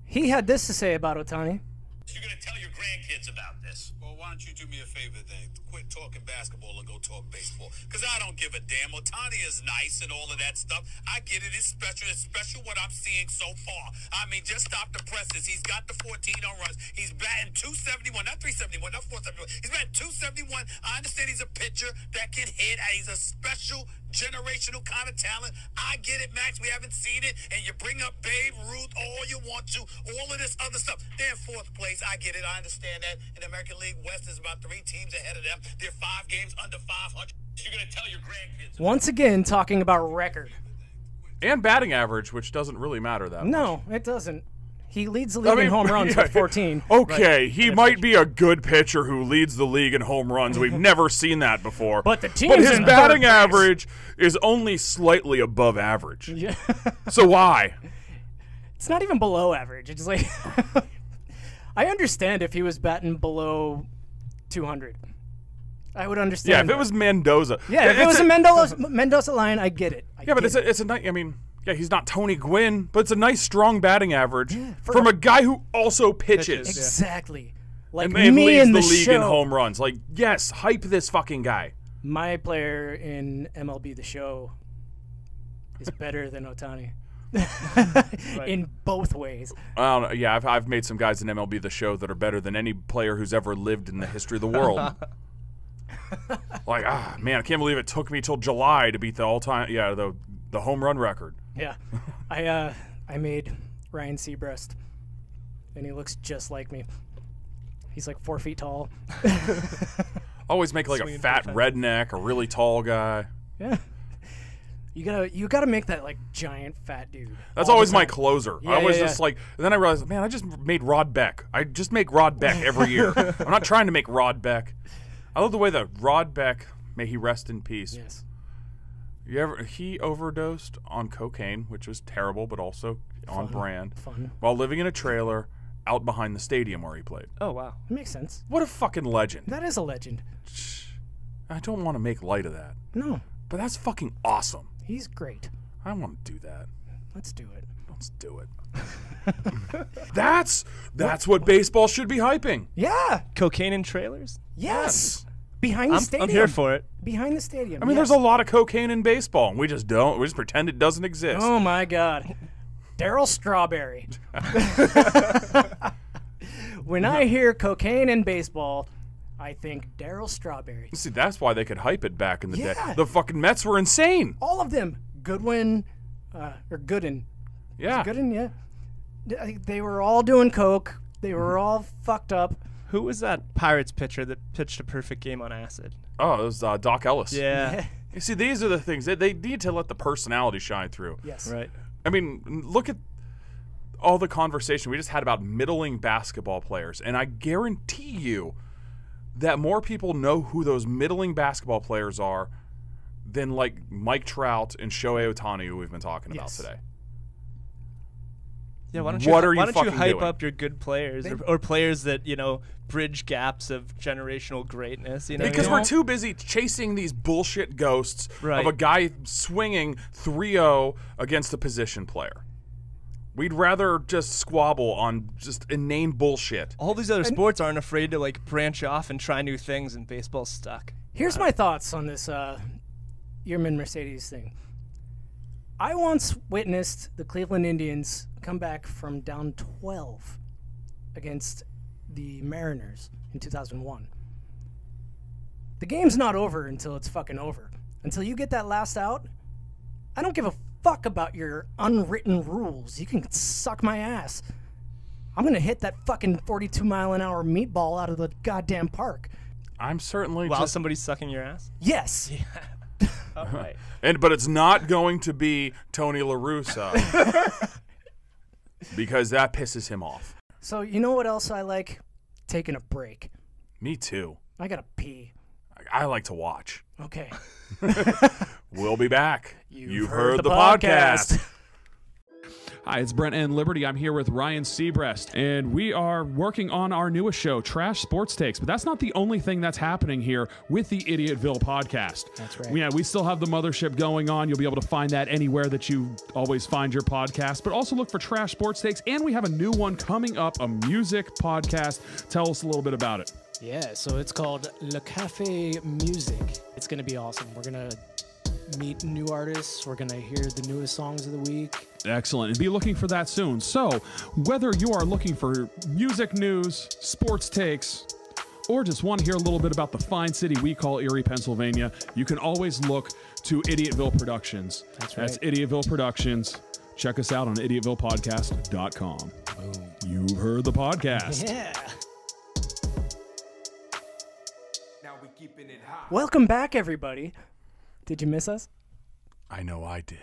he had this to say about Ohtani. You're going to tell your grandkids about this. Well, why don't you do me a favor then? Quit talking basketball and go talk baseball. Because I don't give a damn. Ohtani is nice and all of that stuff. I get it. It's special. It's special what I'm seeing so far. I mean, just stop the presses. He's got the 14 home runs. He's batting 271, not 371, not 471. He's batting 271. I understand he's a pitcher that can hit. He's a special generational kind of talent. I get it, Max. We haven't seen it. And you bring up Babe Ruth all you want to. All of this other stuff. They're in 4th place. I get it. I understand that. In the American League West, there's about 3 teams ahead of them. They're 5 games under 500. You're going to tell your grandkids. Once again, talking about record. And batting average, which doesn't really matter that much. No, it doesn't. He leads the league in home runs with 14. Okay, he might be a good pitcher who leads the league in home runs. We've never seen that before. But the team's his in batting 3rd place. average is only slightly above average. Yeah. So why? It's not even below average. It's like I understand if he was batting below 200. I would understand. Yeah, if it was Mendoza. Yeah, if it was a Mendoza line, I get it. Yeah, but it's a nice. Yeah, he's not Tony Gwynn, but it's a nice, strong batting average for from a guy who also pitches. Exactly. Like And me leads in the the league show. in home runs. Yes, hype this fucking guy. My player in MLB The Show is better than Ohtani. In both ways. I don't know. Yeah, I've made some guys in MLB The Show that are better than any player who's ever lived in the history of the world. Man, I can't believe it took me till July to beat the all-time, the home run record. Yeah. I made Ryan Seacrest, and he looks just like me. He's like 4 feet tall. Always make a fat redneck, a really tall guy. Yeah. You gotta make that giant fat dude. That's always my closer. Yeah, I always yeah, just and then I realized, man, I just made Rod Beck. I just make Rod Beck every year. I'm not trying to make Rod Beck. I love the way that Rod Beck, may he rest in peace. Yes. He overdosed on cocaine, which was terrible, but also on brand. Fun. While living in a trailer out behind the stadium where he played. Oh, wow. It makes sense. What a fucking legend. That is a legend. I don't want to make light of that. No. But that's fucking awesome. He's great. I want to do that. Let's do it. Let's do it. That's what baseball should be hyping. Yeah. Cocaine in trailers? Yes. Behind the stadium. I'm here for it. Behind the stadium. I mean, yes. there's a lot of cocaine in baseball, and we just don't. We just pretend it doesn't exist. Oh, my God. Daryl Strawberry. When I hear cocaine in baseball, I think Daryl Strawberry. See, that's why they could hype it back in the day. Yeah. The fucking Mets were insane. All of them. Goodwin, or Gooden. Yeah. Gooden, yeah. They were all doing coke. They were all fucked up. Who was that Pirates pitcher that pitched a perfect game on acid? Oh, it was Doc Ellis. Yeah. You see, these are the things that they need to let the personality shine through. Yes. Right. I mean, look at all the conversation we just had about middling basketball players, and I guarantee you that more people know who those middling basketball players are than like Mike Trout and Shohei Ohtani, who we've been talking about today. Yeah, why don't you hype up your good players or players that, bridge gaps of generational greatness? Because we're too busy chasing these bullshit ghosts of a guy swinging 3-0 against a position player. We'd rather just squabble on just inane bullshit. All these other sports aren't afraid to branch off and try new things, and baseball's stuck. Here's my thoughts on this Yerman Mercedes thing. I once witnessed the Cleveland Indians come back from down 12 against the Mariners in 2001. The game's not over until it's fucking over. Until you get that last out, I don't give a fuck about your unwritten rules. You can suck my ass. I'm going to hit that fucking 42-mile-an-hour meatball out of the goddamn park. I'm certainly While somebody's sucking your ass? Yes. Yeah. All right. But it's not going to be Tony LaRussa because that pisses him off. So you know what else I like? Taking a break. Me too. I gotta pee. I like to watch. Okay. We'll be back. You've heard the podcast. Hi, it's Brent and Liberty. I'm here with Ryan Seabrest, and we are working on our newest show, Trash Sports Takes. But that's not the only thing that's happening here with the Idiotville podcast. That's right. Yeah, we still have the mothership going on. You'll be able to find that anywhere that you always find your podcast. But also look for Trash Sports Takes, and we have a new one coming up, a music podcast. Tell us a little bit about it. Yeah, so it's called Le Cafe Music. It's going to be awesome. We're going to meet new artists. We're going to hear the newest songs of the week. Excellent. And be looking for that soon. So whether you are looking for music news, sports takes, or just want to hear a little bit about the fine city we call Erie, Pennsylvania, you can always look to Idiotville Productions. That's right. That's Idiotville Productions. Check us out on idiotvillepodcast.com. Boom. You've heard the podcast. Yeah. Welcome back, everybody. Did you miss us? I know I did.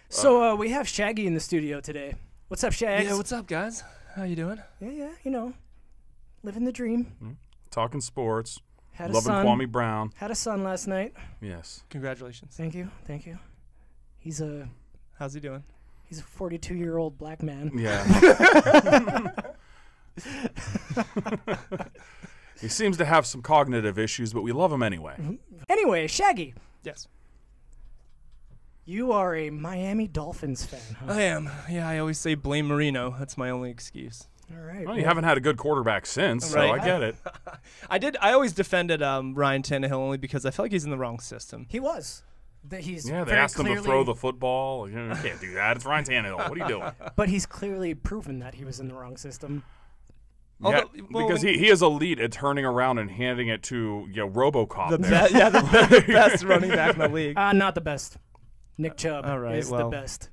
So we have Shaggy in the studio today. What's up, Shags? Yeah, what's up, guys? How you doing? Yeah, living the dream. Talking sports. Had a Loving son. Kwame Brown. Had a son last night. Yes. Congratulations. Thank you. He's a How's he doing? 42-year-old black man. Yeah. He seems to have some cognitive issues, but we love him anyway. Anyway, Shaggy, Yes. you are a Miami Dolphins fan, huh? I am. Yeah, I always say blame Marino. That's my only excuse. All right. Well, you haven't had a good quarterback since, so Right. I get it. I always defended Ryan Tannehill only because I felt like he's in the wrong system. He was. He's Yeah, they very asked him to clearly- throw the football. You can't do that. It's Ryan Tannehill. What are you doing? But he's clearly proven that he was in the wrong system. Although, Yeah, well, because he is elite at turning around and handing it to RoboCop. the there. the best running back in the league. Not the best. Nick Chubb All right, is the well. best.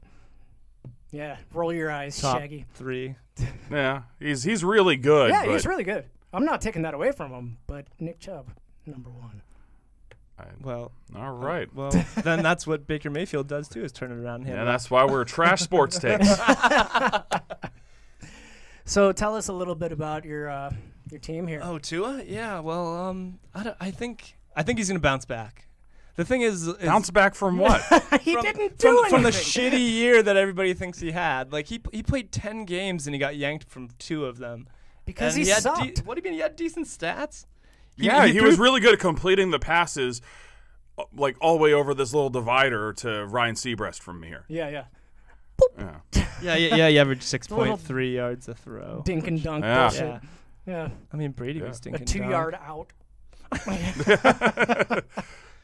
Yeah, roll your eyes, Top Shaggy. 3. Yeah, he's really good. Yeah, but he's really good. I'm not taking that away from him, but Nick Chubb, number 1. Well, all right. well, then that's what Baker Mayfield does too, is turn it around. And hand Yeah, it that's why we're Trash Sports Takes. So tell us a little bit about your team here. Oh, Tua? Yeah. Well, I think he's gonna bounce back. The thing is Bounce back from what? He didn't do anything. from the shitty year that everybody thinks he had. Like he played 10 games and he got yanked from 2 of them. Because And he had sucked. what do you mean? He had decent stats. He was really good at completing the passes, like all the way over this little divider to Ryan Seabrest from here. Yeah. Yeah. He averaged 6.3 yards a throw. Dink and dunk Yeah. bullshit. Yeah. I mean, Brady was A stinking 2-yard out.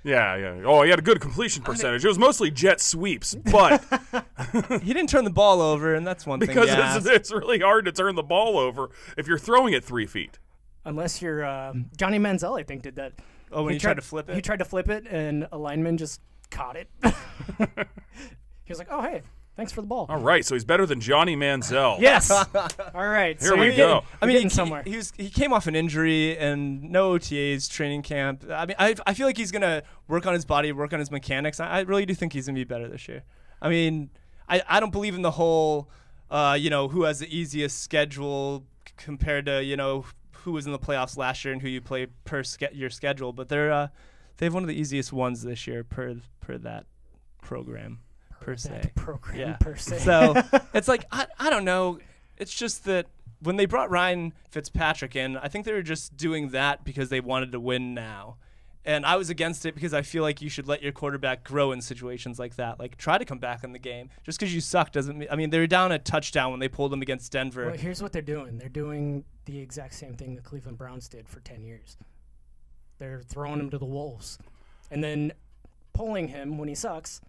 Yeah. Oh, he had a good completion percentage. It was mostly jet sweeps, but He didn't turn the ball over, and that's one because thing. Yeah. it's really hard to turn the ball over if you're throwing it 3 feet. Unless you're Johnny Manziel, I think, did that. Oh, when he tried to flip it? He tried to flip it, and a lineman just caught it. He was like, oh, hey, thanks for the ball. All right, so he's better than Johnny Manziel. Yes. All right. Here we go. I mean, somewhere. He came off an injury and no OTAs, training camp. I mean, I feel like he's going to work on his body, work on his mechanics. I really do think he's going to be better this year. I mean, I don't believe in the whole, who has the easiest schedule compared to, who was in the playoffs last year and who you play per your schedule. But they have one of the easiest ones this year per that program. Per se. So it's like, I don't know. It's just that when they brought Ryan Fitzpatrick in, I think they were just doing that because they wanted to win now. And I was against it because I feel like you should let your quarterback grow in situations like that. Like, try to come back in the game. Just because you suck doesn't mean – I mean, they were down a touchdown when they pulled them against Denver. Well, here's what they're doing. They're doing the exact same thing the Cleveland Browns did for 10 years. They're throwing him to the wolves and then pulling him when he sucks.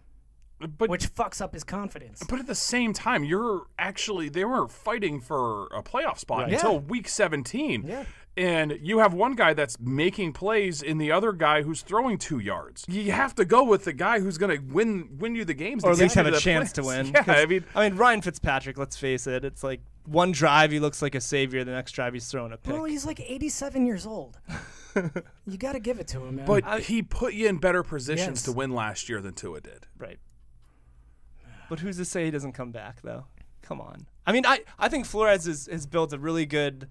Which fucks up his confidence. But at the same time, they were fighting for a playoff spot until week 17. Yeah. And you have one guy that's making plays and the other guy who's throwing 2 yards. You have to go with the guy who's going to win you the games. Or at least have a chance to win. Yeah, I mean, Ryan Fitzpatrick, let's face it, it's like one drive he looks like a savior, the next drive he's throwing a pick. Well, he's like 87 years old. You got to give it to him, man. But he put you in better positions to win last year than Tua did. Right. But who's to say he doesn't come back, though? Come on. I mean, I think Flores has built a really good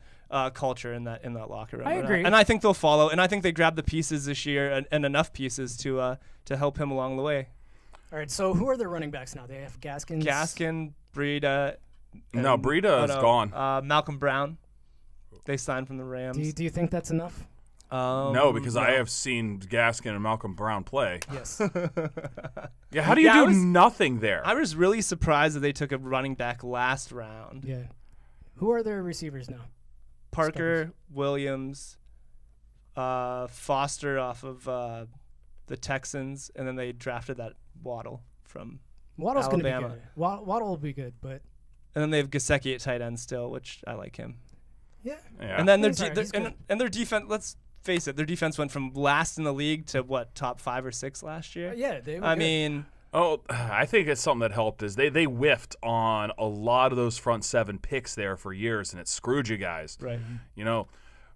culture in that locker room. I agree. And I think they'll follow. And I think they grabbed the pieces this year and enough pieces to help him along the way. All right, so who are their running backs now? They have Gaskin, Breida. No, Breida is gone. Malcolm Brown. They signed from the Rams. Do you think that's enough? No, because I have seen Gaskin and Malcolm Brown play. Yes. Yeah, how do you do nothing there? I was really surprised that they took a running back last round. Yeah. Who are their receivers now? Parker, Williams, Foster off of the Texans, and then they drafted that Waddle from Waddle's Alabama. Gonna be good. Waddle will be good, but and then they have Gesicki at tight end still, which I like him. Yeah. And then their defense. Let's face it, their defense went from last in the league to what, top 5 or 6 last year? Yeah, they were I good. mean, I think it's something that helped is they whiffed on a lot of those front 7 picks there for years, and it screwed you guys. Right. You know,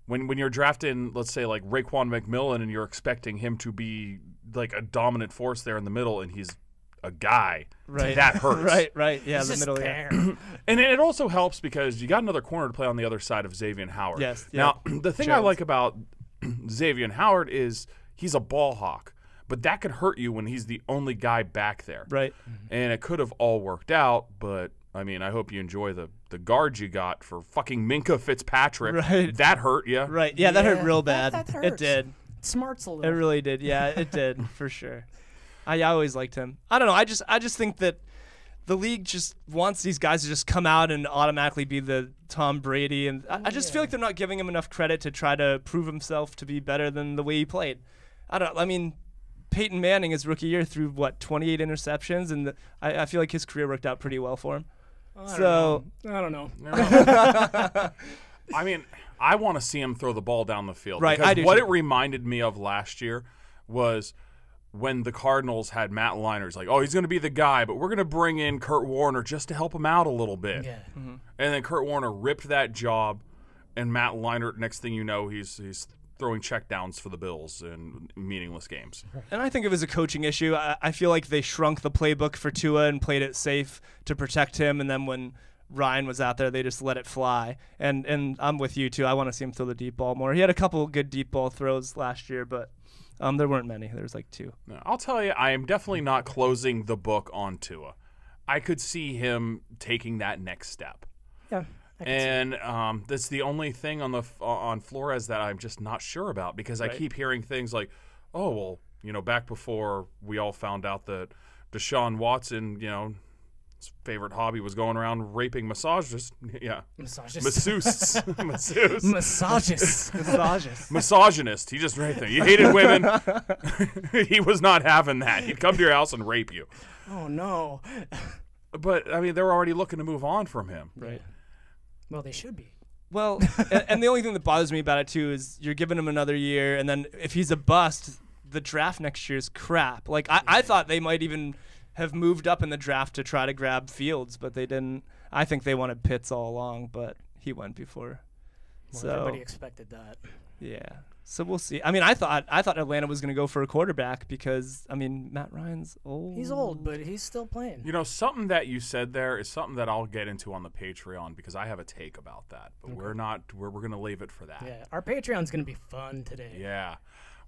when you're drafting, let's say, like Raekwon McMillan, and you're expecting him to be like a dominant force there in the middle, and he's a guy, that hurts. right. Yeah, He's the middle there. And it also helps because you got another corner to play on the other side of Xavier Howard. Yes. Now, the thing I like about Xavier Howard is he's a ball hawk, but that could hurt you when he's the only guy back there. Right. And it could have all worked out, but I mean, I hope you enjoy the guard you got for fucking Minka Fitzpatrick. Right. That hurt you. Right. Yeah, that hurt real bad. That hurts. It did. Smarts a little. It really did. Yeah, it did for sure. I always liked him. I don't know. I just think that the league just wants these guys to just come out and automatically be the Tom Brady, and I just feel like they're not giving him enough credit to try to prove himself to be better than the way he played. I mean, Peyton Manning his rookie year threw 28 interceptions, and I feel like his career worked out pretty well for him. I don't know. I mean, I want to see him throw the ball down the field. Right. Because I do what too. it reminded me of last year was when the Cardinals had Matt Leinart. Like, oh, he's going to be the guy, but we're going to bring in Kurt Warner just to help him out a little bit. Yeah. Mm-hmm. And then Kurt Warner ripped that job, and Matt Leinart, next thing you know, he's throwing checkdowns for the Bills in meaningless games. And I think it was a coaching issue. I feel like they shrunk the playbook for Tua and played it safe to protect him, and then when Ryan was out there, they just let it fly. And I'm with you, too. I want to see him throw the deep ball more. He had a couple good deep ball throws last year, but there weren't many. There was like 2. No, I'll tell you, I am definitely not closing the book on Tua. I could see him taking that next step. Yeah. And that's the only thing on Flores that I'm just not sure about, because I keep hearing things like, oh, well, you know, back before we all found out that Deshaun Watson, you know, his favorite hobby was going around raping massagists. Yeah. Masseuses. Masseuse. Massagists. Misogynist. He just right there. You hated women. He was not having that. He'd come to your house and rape you. Oh, no. But, I mean, they're already looking to move on from him. Right. Well, they should be. Well, and the only thing that bothers me about it, too, is you're giving him another year, and then if he's a bust, the draft next year is crap. Like I thought they might even have moved up in the draft to try to grab Fields, but they didn't. I think they wanted Pitts all along, but he went before. Well, So everybody expected that. yeah. So we'll see. I mean, I thought Atlanta was going to go for a quarterback because, I mean, Matt Ryan's old. He's old, but he's still playing. You know, something that you said there is something that I'll get into on the Patreon because I have a take about that. But we're going to leave it for that. Yeah, our Patreon's going to be fun today. Yeah.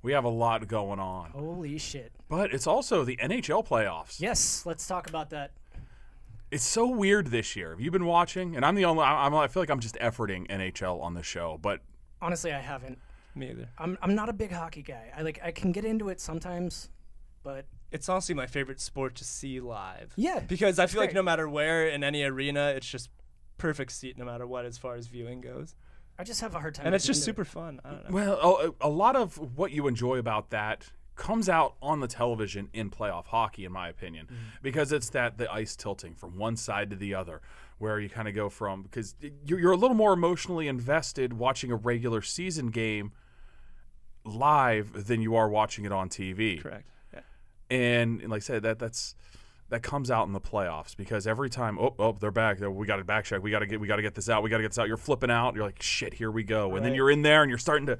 We have a lot going on. Holy shit. But it's also the NHL playoffs. Yes, let's talk about that. It's so weird this year. Have you been watching? And I'm the only I feel like I'm just efforting NHL on the show, but Honestly, I haven't. Me either. I'm not a big hockey guy. I can get into it sometimes, but It's honestly my favorite sport to see live. yeah. Because I feel like great. no matter where in any arena, it's just perfect seat no matter what as far as viewing goes. I just have a hard time. And it's getting just into super fun. I don't know. well, a lot of what you enjoy about that comes out on the television in playoff hockey, in my opinion, because it's the ice tilting from one side to the other, where you kind of go from because you're a little more emotionally invested watching a regular season game live than you are watching it on TV. Correct. Yeah. And like I said, that comes out in the playoffs because every time, they're back. We got to back check. We got to get this out. We got to get this out. You're flipping out. You're like, shit, here we go. And then Right. you're in there and you're starting to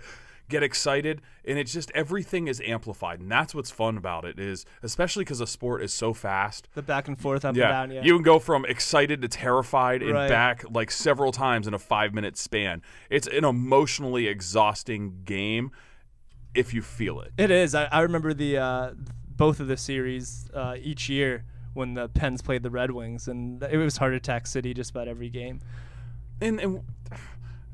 get excited, and it's just everything is amplified, and that's what's fun about it. Is especially because the sport is so fast. The back and forth, up and down. Yeah. You can go from excited to terrified and Right. back like several times in a 5-minute span. It's an emotionally exhausting game if you feel it. It is. I remember the both of the series each year when the Pens played the Red Wings, and it was heart attack city just about every game. And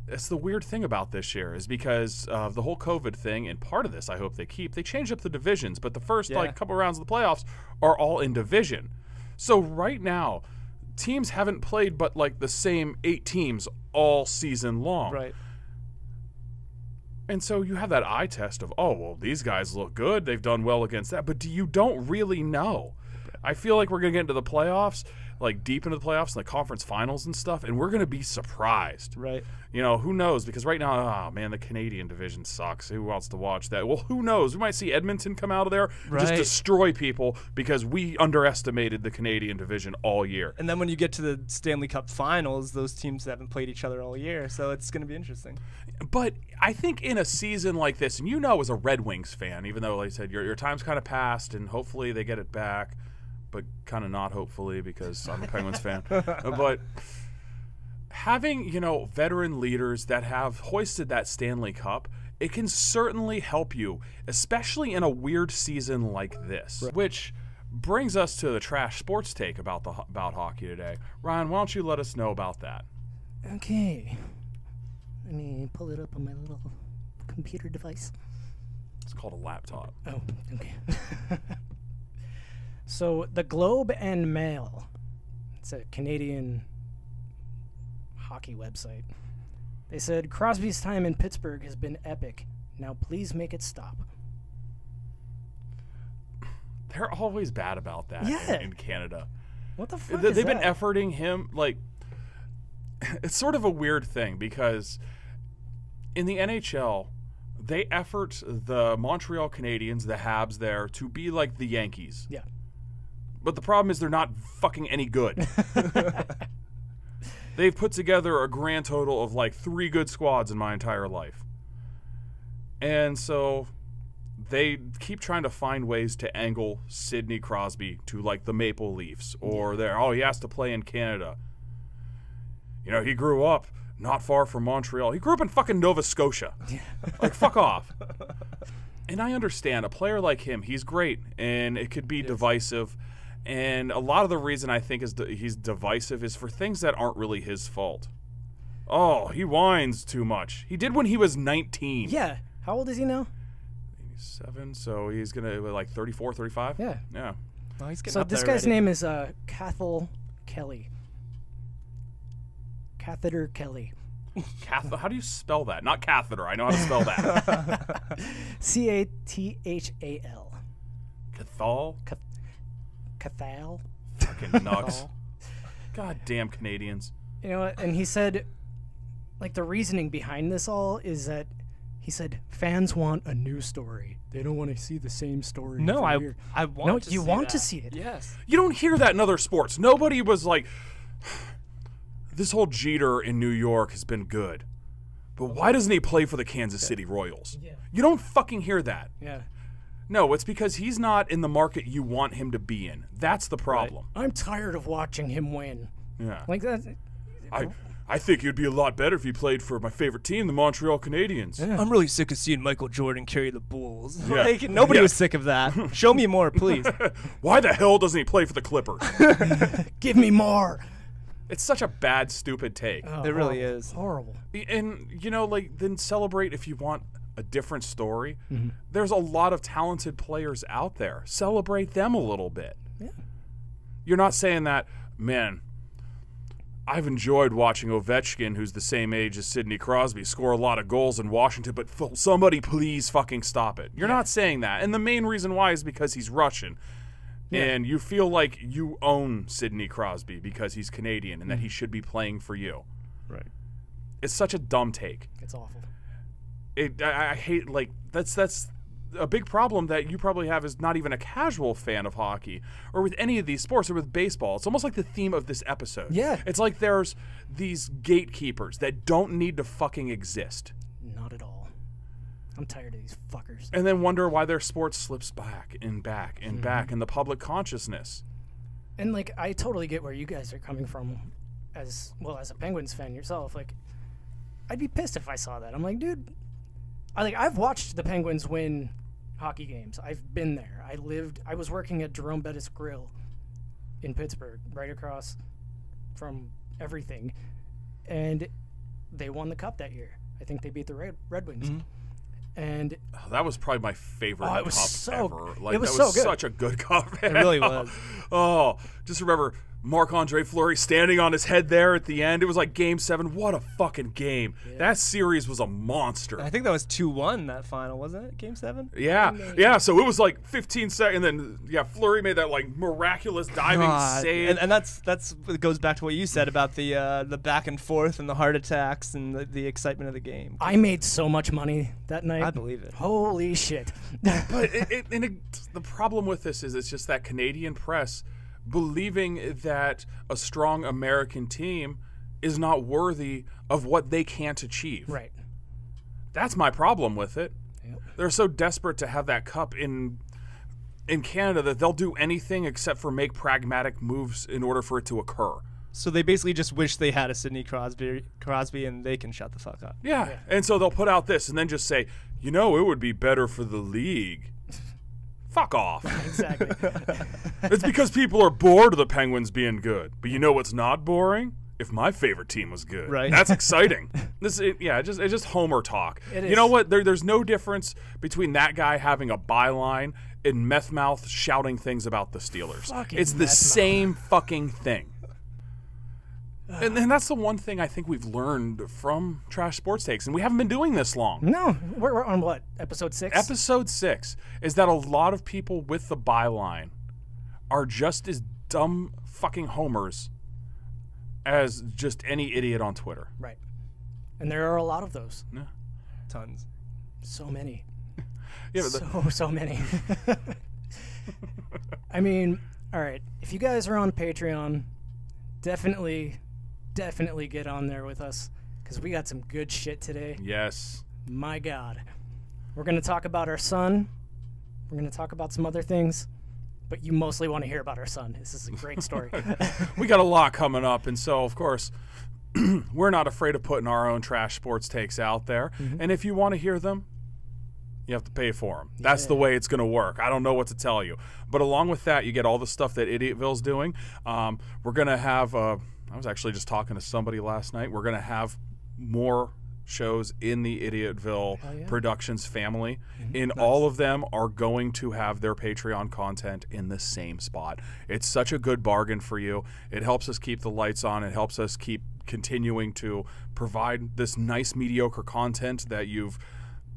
that's the weird thing about this year is because of the whole COVID thing, and part of this I hope they keep. They changed up the divisions, but the first Yeah. couple rounds of the playoffs are all in division. So right now, teams haven't played but like the same 8 teams all season long. Right. And so you have that eye test of, oh, well, these guys look good. They've done well against that. But you don't really know. I feel like we're going to get into the playoffs, like deep into the playoffs and the conference finals and stuff, and we're going to be surprised. Right. You know, who knows? Because right now, oh, man, the Canadian division sucks. Who wants to watch that? Well, who knows? We might see Edmonton come out of there and just Right. destroy people because we underestimated the Canadian division all year. And then when you get to the Stanley Cup Finals, those teams haven't played each other all year, so it's going to be interesting. But I think in a season like this, and you know as a Red Wings fan, even though, like I said, your time's kind of passed, and hopefully they get it back, but kind of not hopefully because I'm a Penguins fan. But having, veteran leaders that have hoisted that Stanley Cup, it can certainly help you, especially in a weird season like this. Right. Which brings us to the trash sports take about hockey today. Ryan, why don't you let us know about that? Okay. Let me pull it up on my little computer device. It's called a laptop. Oh, okay. So, the Globe and Mail, it's a Canadian hockey website. They said, Crosby's time in Pittsburgh has been epic. Now please make it stop. They're always bad about that in Canada. What the fuck They've is been that? efforting him, it's sort of a weird thing because in the NHL, they effort the Montreal Canadiens, the Habs there, to be like the Yankees. Yeah. But the problem is they're not fucking any good. They've put together a grand total of like 3 good squads in my entire life. And so they keep trying to find ways to angle Sidney Crosby to like the Maple Leafs or he has to play in Canada. He grew up not far from Montreal. He grew up in fucking Nova Scotia. Like, fuck off. And I understand a player like him, he's great, and it could be divisive. And a lot of the reason I think he's divisive is for things that aren't really his fault. Oh, he whines too much. He did when he was 19. Yeah. How old is he now? 87, so he's going to like 34, 35? Yeah. Yeah. Oh, he's getting So up this there guy's already. name is Cathal Kelly. Catheter Kelly. How do you spell that? Not catheter. I know how to spell that. Cathal. Cathal? Cathal. Fucking nuts. God damn Canadians. You know what? And he said, like, the reasoning behind this all is that He said fans want a new story. They don't want to see the same story. No, every year. I want No, to you see want that. to see it. Yes. You don't hear that in other sports. Nobody was like, this whole Jeter in New York has been good. But why doesn't he play for the Kansas City Royals? Yeah. You don't fucking hear that. Yeah. No, it's because he's not in the market you want him to be in. That's the problem. I'm tired of watching him win. Yeah. Like that. I think it'd be a lot better if he played for my favorite team, the Montreal Canadiens. Yeah. I'm really sick of seeing Michael Jordan carry the Bulls. Yeah. Like, nobody Yeah. was sick of that. Show me more, please. Why the hell doesn't he play for the Clippers? Give me more. It's such a bad, stupid take. Oh, It really horrible. is. Horrible. And, you know, like, then celebrate if you want a different story. Mm-hmm. There's a lot of talented players out there. Celebrate them a little bit. Yeah. You're not saying that, man, I've enjoyed watching Ovechkin, who's the same age as Sidney Crosby, score a lot of goals in Washington, but somebody please fucking stop it. You're not saying that. And the main reason why is because he's Russian. And you feel like you own Sidney Crosby because he's Canadian and that he should be playing for you. Right. It's such a dumb take. It's awful. I hate, like, that's a big problem that you probably have is not even a casual fan of hockey or with any of these sports or with baseball. It's almost like the theme of this episode. Yeah. It's like there's these gatekeepers that don't need to fucking exist Not at all. I'm tired of these fuckers. and then wonder why their sport slips back and back and back in the public consciousness. And like, I totally get where you guys are coming from, as well as a Penguins fan yourself. Like, I'd be pissed if I saw that. I'm like, dude, I've watched the Penguins win hockey games. I've been there. I was working at Jerome Bettis Grill in Pittsburgh, right across from everything, and they won the cup that year. I think they beat the Red Wings. And Oh, that was probably my favorite Oh, it was cup so- ever. Like, it was that was so good. such a good cup. It really was. Oh, just remember Marc-Andre Fleury standing on his head there at the end. It was like Game 7. What a fucking game. That series was a monster. I think that was 2-1 that final, wasn't it? Game 7? Yeah, so it was like 15 seconds, and then, Fleury made that, like, miraculous diving save. And that's it goes back to what you said about the back and forth and the heart attacks and the excitement of the game. I made so much money that night. I believe it. Holy shit. But the problem with this is it's just that Canadian press believing that a strong American team is not worthy of what they can't achieve. Right. That's my problem with it. Yep. They're so desperate to have that cup in Canada that they'll do anything except for make pragmatic moves in order for it to occur. So they basically just wish they had a Sidney Crosby and they can shut the fuck up. Yeah. And so they'll put out this and then just say, you know, it would be better for the league. Fuck off. Exactly. It's because people are bored of the Penguins being good. But you know what's not boring? If my favorite team was good. Right. That's exciting. It's just Homer talk. It You know is. what? There's no difference between that guy having a byline and Meth Mouth shouting things about the Steelers. Fucking It's the Meth Mouth. same fucking thing. And that's the one thing I think we've learned from Trash Sports Takes, and we haven't been doing this long. No, we're on what? Episode 6? Episode 6 is that a lot of people with the byline are just as dumb fucking homers as just any idiot on Twitter. Right. And there are a lot of those. Yeah. Tons. So many. Yeah, but So many. I mean, all right. If you guys are on Patreon, definitely get on there with us because we got some good shit today. yes. My God. We're going to talk about our son. We're going to talk about some other things. But you mostly want to hear about our son. This is a great story. We got a lot coming up, and so, of course, we're not afraid of putting our own Trash Sports Takes out there. And if you want to hear them, you have to pay for them. That's the way it's going to work. I don't know what to tell you. But along with that, you get all the stuff that Idiotville's doing. We're going to have, I was actually just talking to somebody last night. We're going to have more shows in the Idiotville Productions family. And all of them are going to have their Patreon content in the same spot. It's such a good bargain for you. It helps us keep the lights on. It helps us keep continuing to provide this nice, mediocre content that you've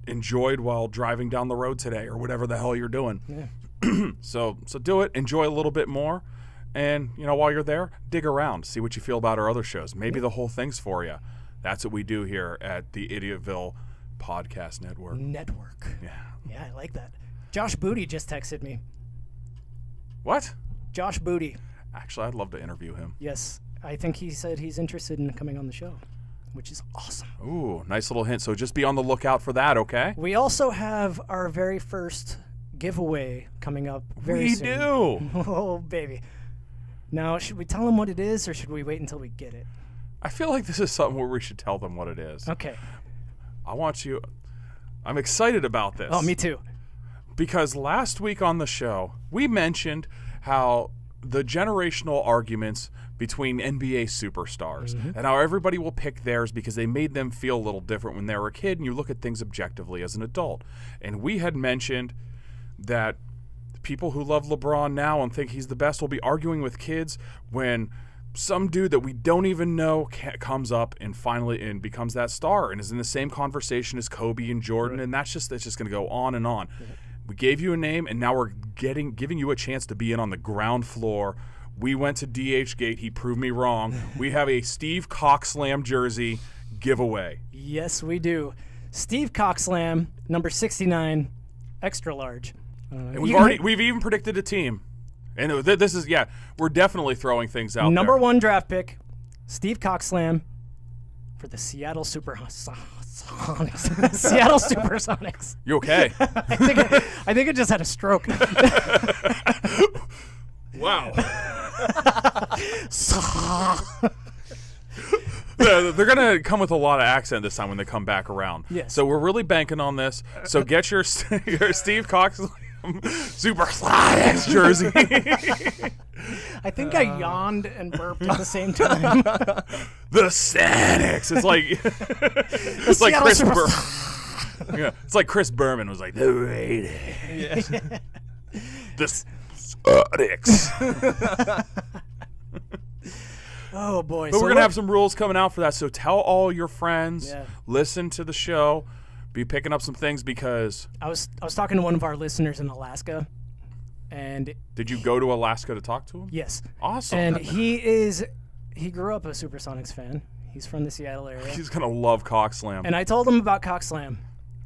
enjoyed while driving down the road today or whatever the hell you're doing. Yeah. So do it. Enjoy a little bit more. And, while you're there, dig around. See what you feel about our other shows. Maybe the whole thing's for you. That's what we do here at the Idiotville podcast network. Yeah. Yeah, I like that. Josh Booty just texted me. What? Josh Booty. Actually, I'd love to interview him. Yes, I think he said he's interested in coming on the show, which is awesome. Ooh, nice little hint. So just be on the lookout for that, okay? We also have our very first giveaway coming up very soon. We do. Oh, baby. Now, should we tell them what it is, or should we wait until we get it? I feel like this is something where we should tell them what it is. Okay. I'm excited about this. Oh, me too. Because last week on the show, we mentioned how the generational arguments between NBA superstars and how everybody will pick theirs because they made them feel a little different when they were a kid, and you look at things objectively as an adult. And we had mentioned that people who love LeBron now and think he's the best will be arguing with kids when some dude that we don't even know comes up and finally becomes that star and is in the same conversation as Kobe and Jordan, and it's just going to go on and on. We gave you a name, and now we're giving you a chance to be in on the ground floor. We went to DH Gate. He proved me wrong. We have a Steve Cockslam jersey giveaway. Yes, we do. Steve Cockslam, number 69, extra large. And we've even predicted a team. And this is, we're definitely throwing things out Number there. 1 draft pick, Steve Cockslam for the Seattle SuperSonics. Seattle SuperSonics. You okay? I think I just had a stroke. Wow. They're going to come with a lot of accent this time when they come back around. Yes. So we're really banking on this. So get your Steve Cockslam SuperSonics jersey. I think I yawned and burped at the same time. The Sonics. It's like it's like Chris Berman. It's like Chris Berman was like the Raiders. The Sonics. Oh boy! But we're gonna have some rules coming out for that. So tell all your friends. Yeah. Listen to the show. Be picking up some things because I was talking to one of our listeners in Alaska, and did you go to Alaska to talk to him? yes, Awesome. and he grew up a SuperSonics fan. He's from the Seattle area. He's gonna love Cockslam. And I told him about Cockslam.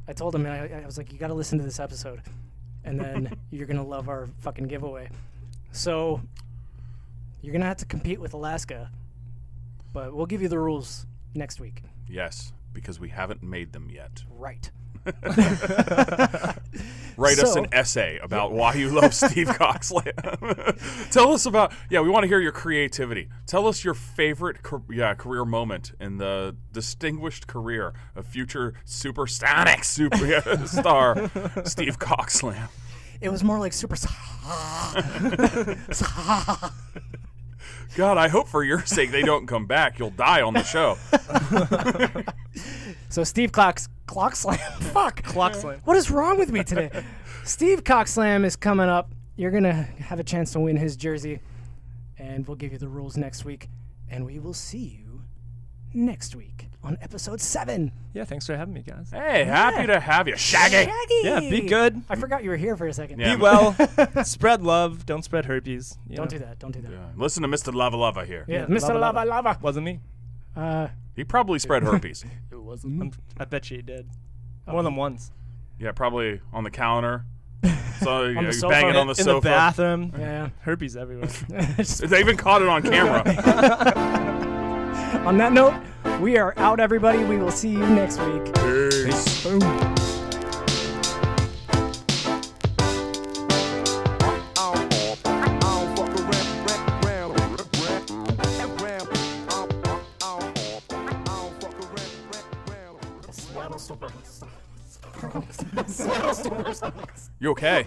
I told him, and I was like, you got to listen to this episode, and then you're gonna love our fucking giveaway. So you're gonna have to compete with Alaska, but we'll give you the rules next week. Yes, because we haven't made them yet. Right. Write us an essay about why you love Steve Cockslam. Tell us about, we want to hear your creativity. Tell us your favorite career moment in the distinguished career of future SuperSonics star Steve Cockslam. It was more like super. God, I hope for your sake they don't come back. You'll die on the show. So Steve Cockslam. Fuck. Cockslam. What is wrong with me today? Steve Cockslam is coming up. You're going to have a chance to win his jersey. And we'll give you the rules next week. And we will see you next week on episode 7. Yeah, thanks for having me, guys. Hey, happy to have you, Shaggy. Yeah, be good. I forgot you were here for a second. Yeah. Be well. Spread love. Don't spread herpes. Don't do that. Don't do that. Listen to Mr. Lava Lava here. Yeah, Mr. Lava. Wasn't me. He probably spread herpes. It wasn't. I bet you he did. More than once. Yeah, probably on the counter. So On the you're sofa. banging on the In sofa. the bathroom. Yeah. Herpes everywhere. They even caught it on camera. On that note, we are out, everybody. We will see you next week. Peace. Boom. You okay?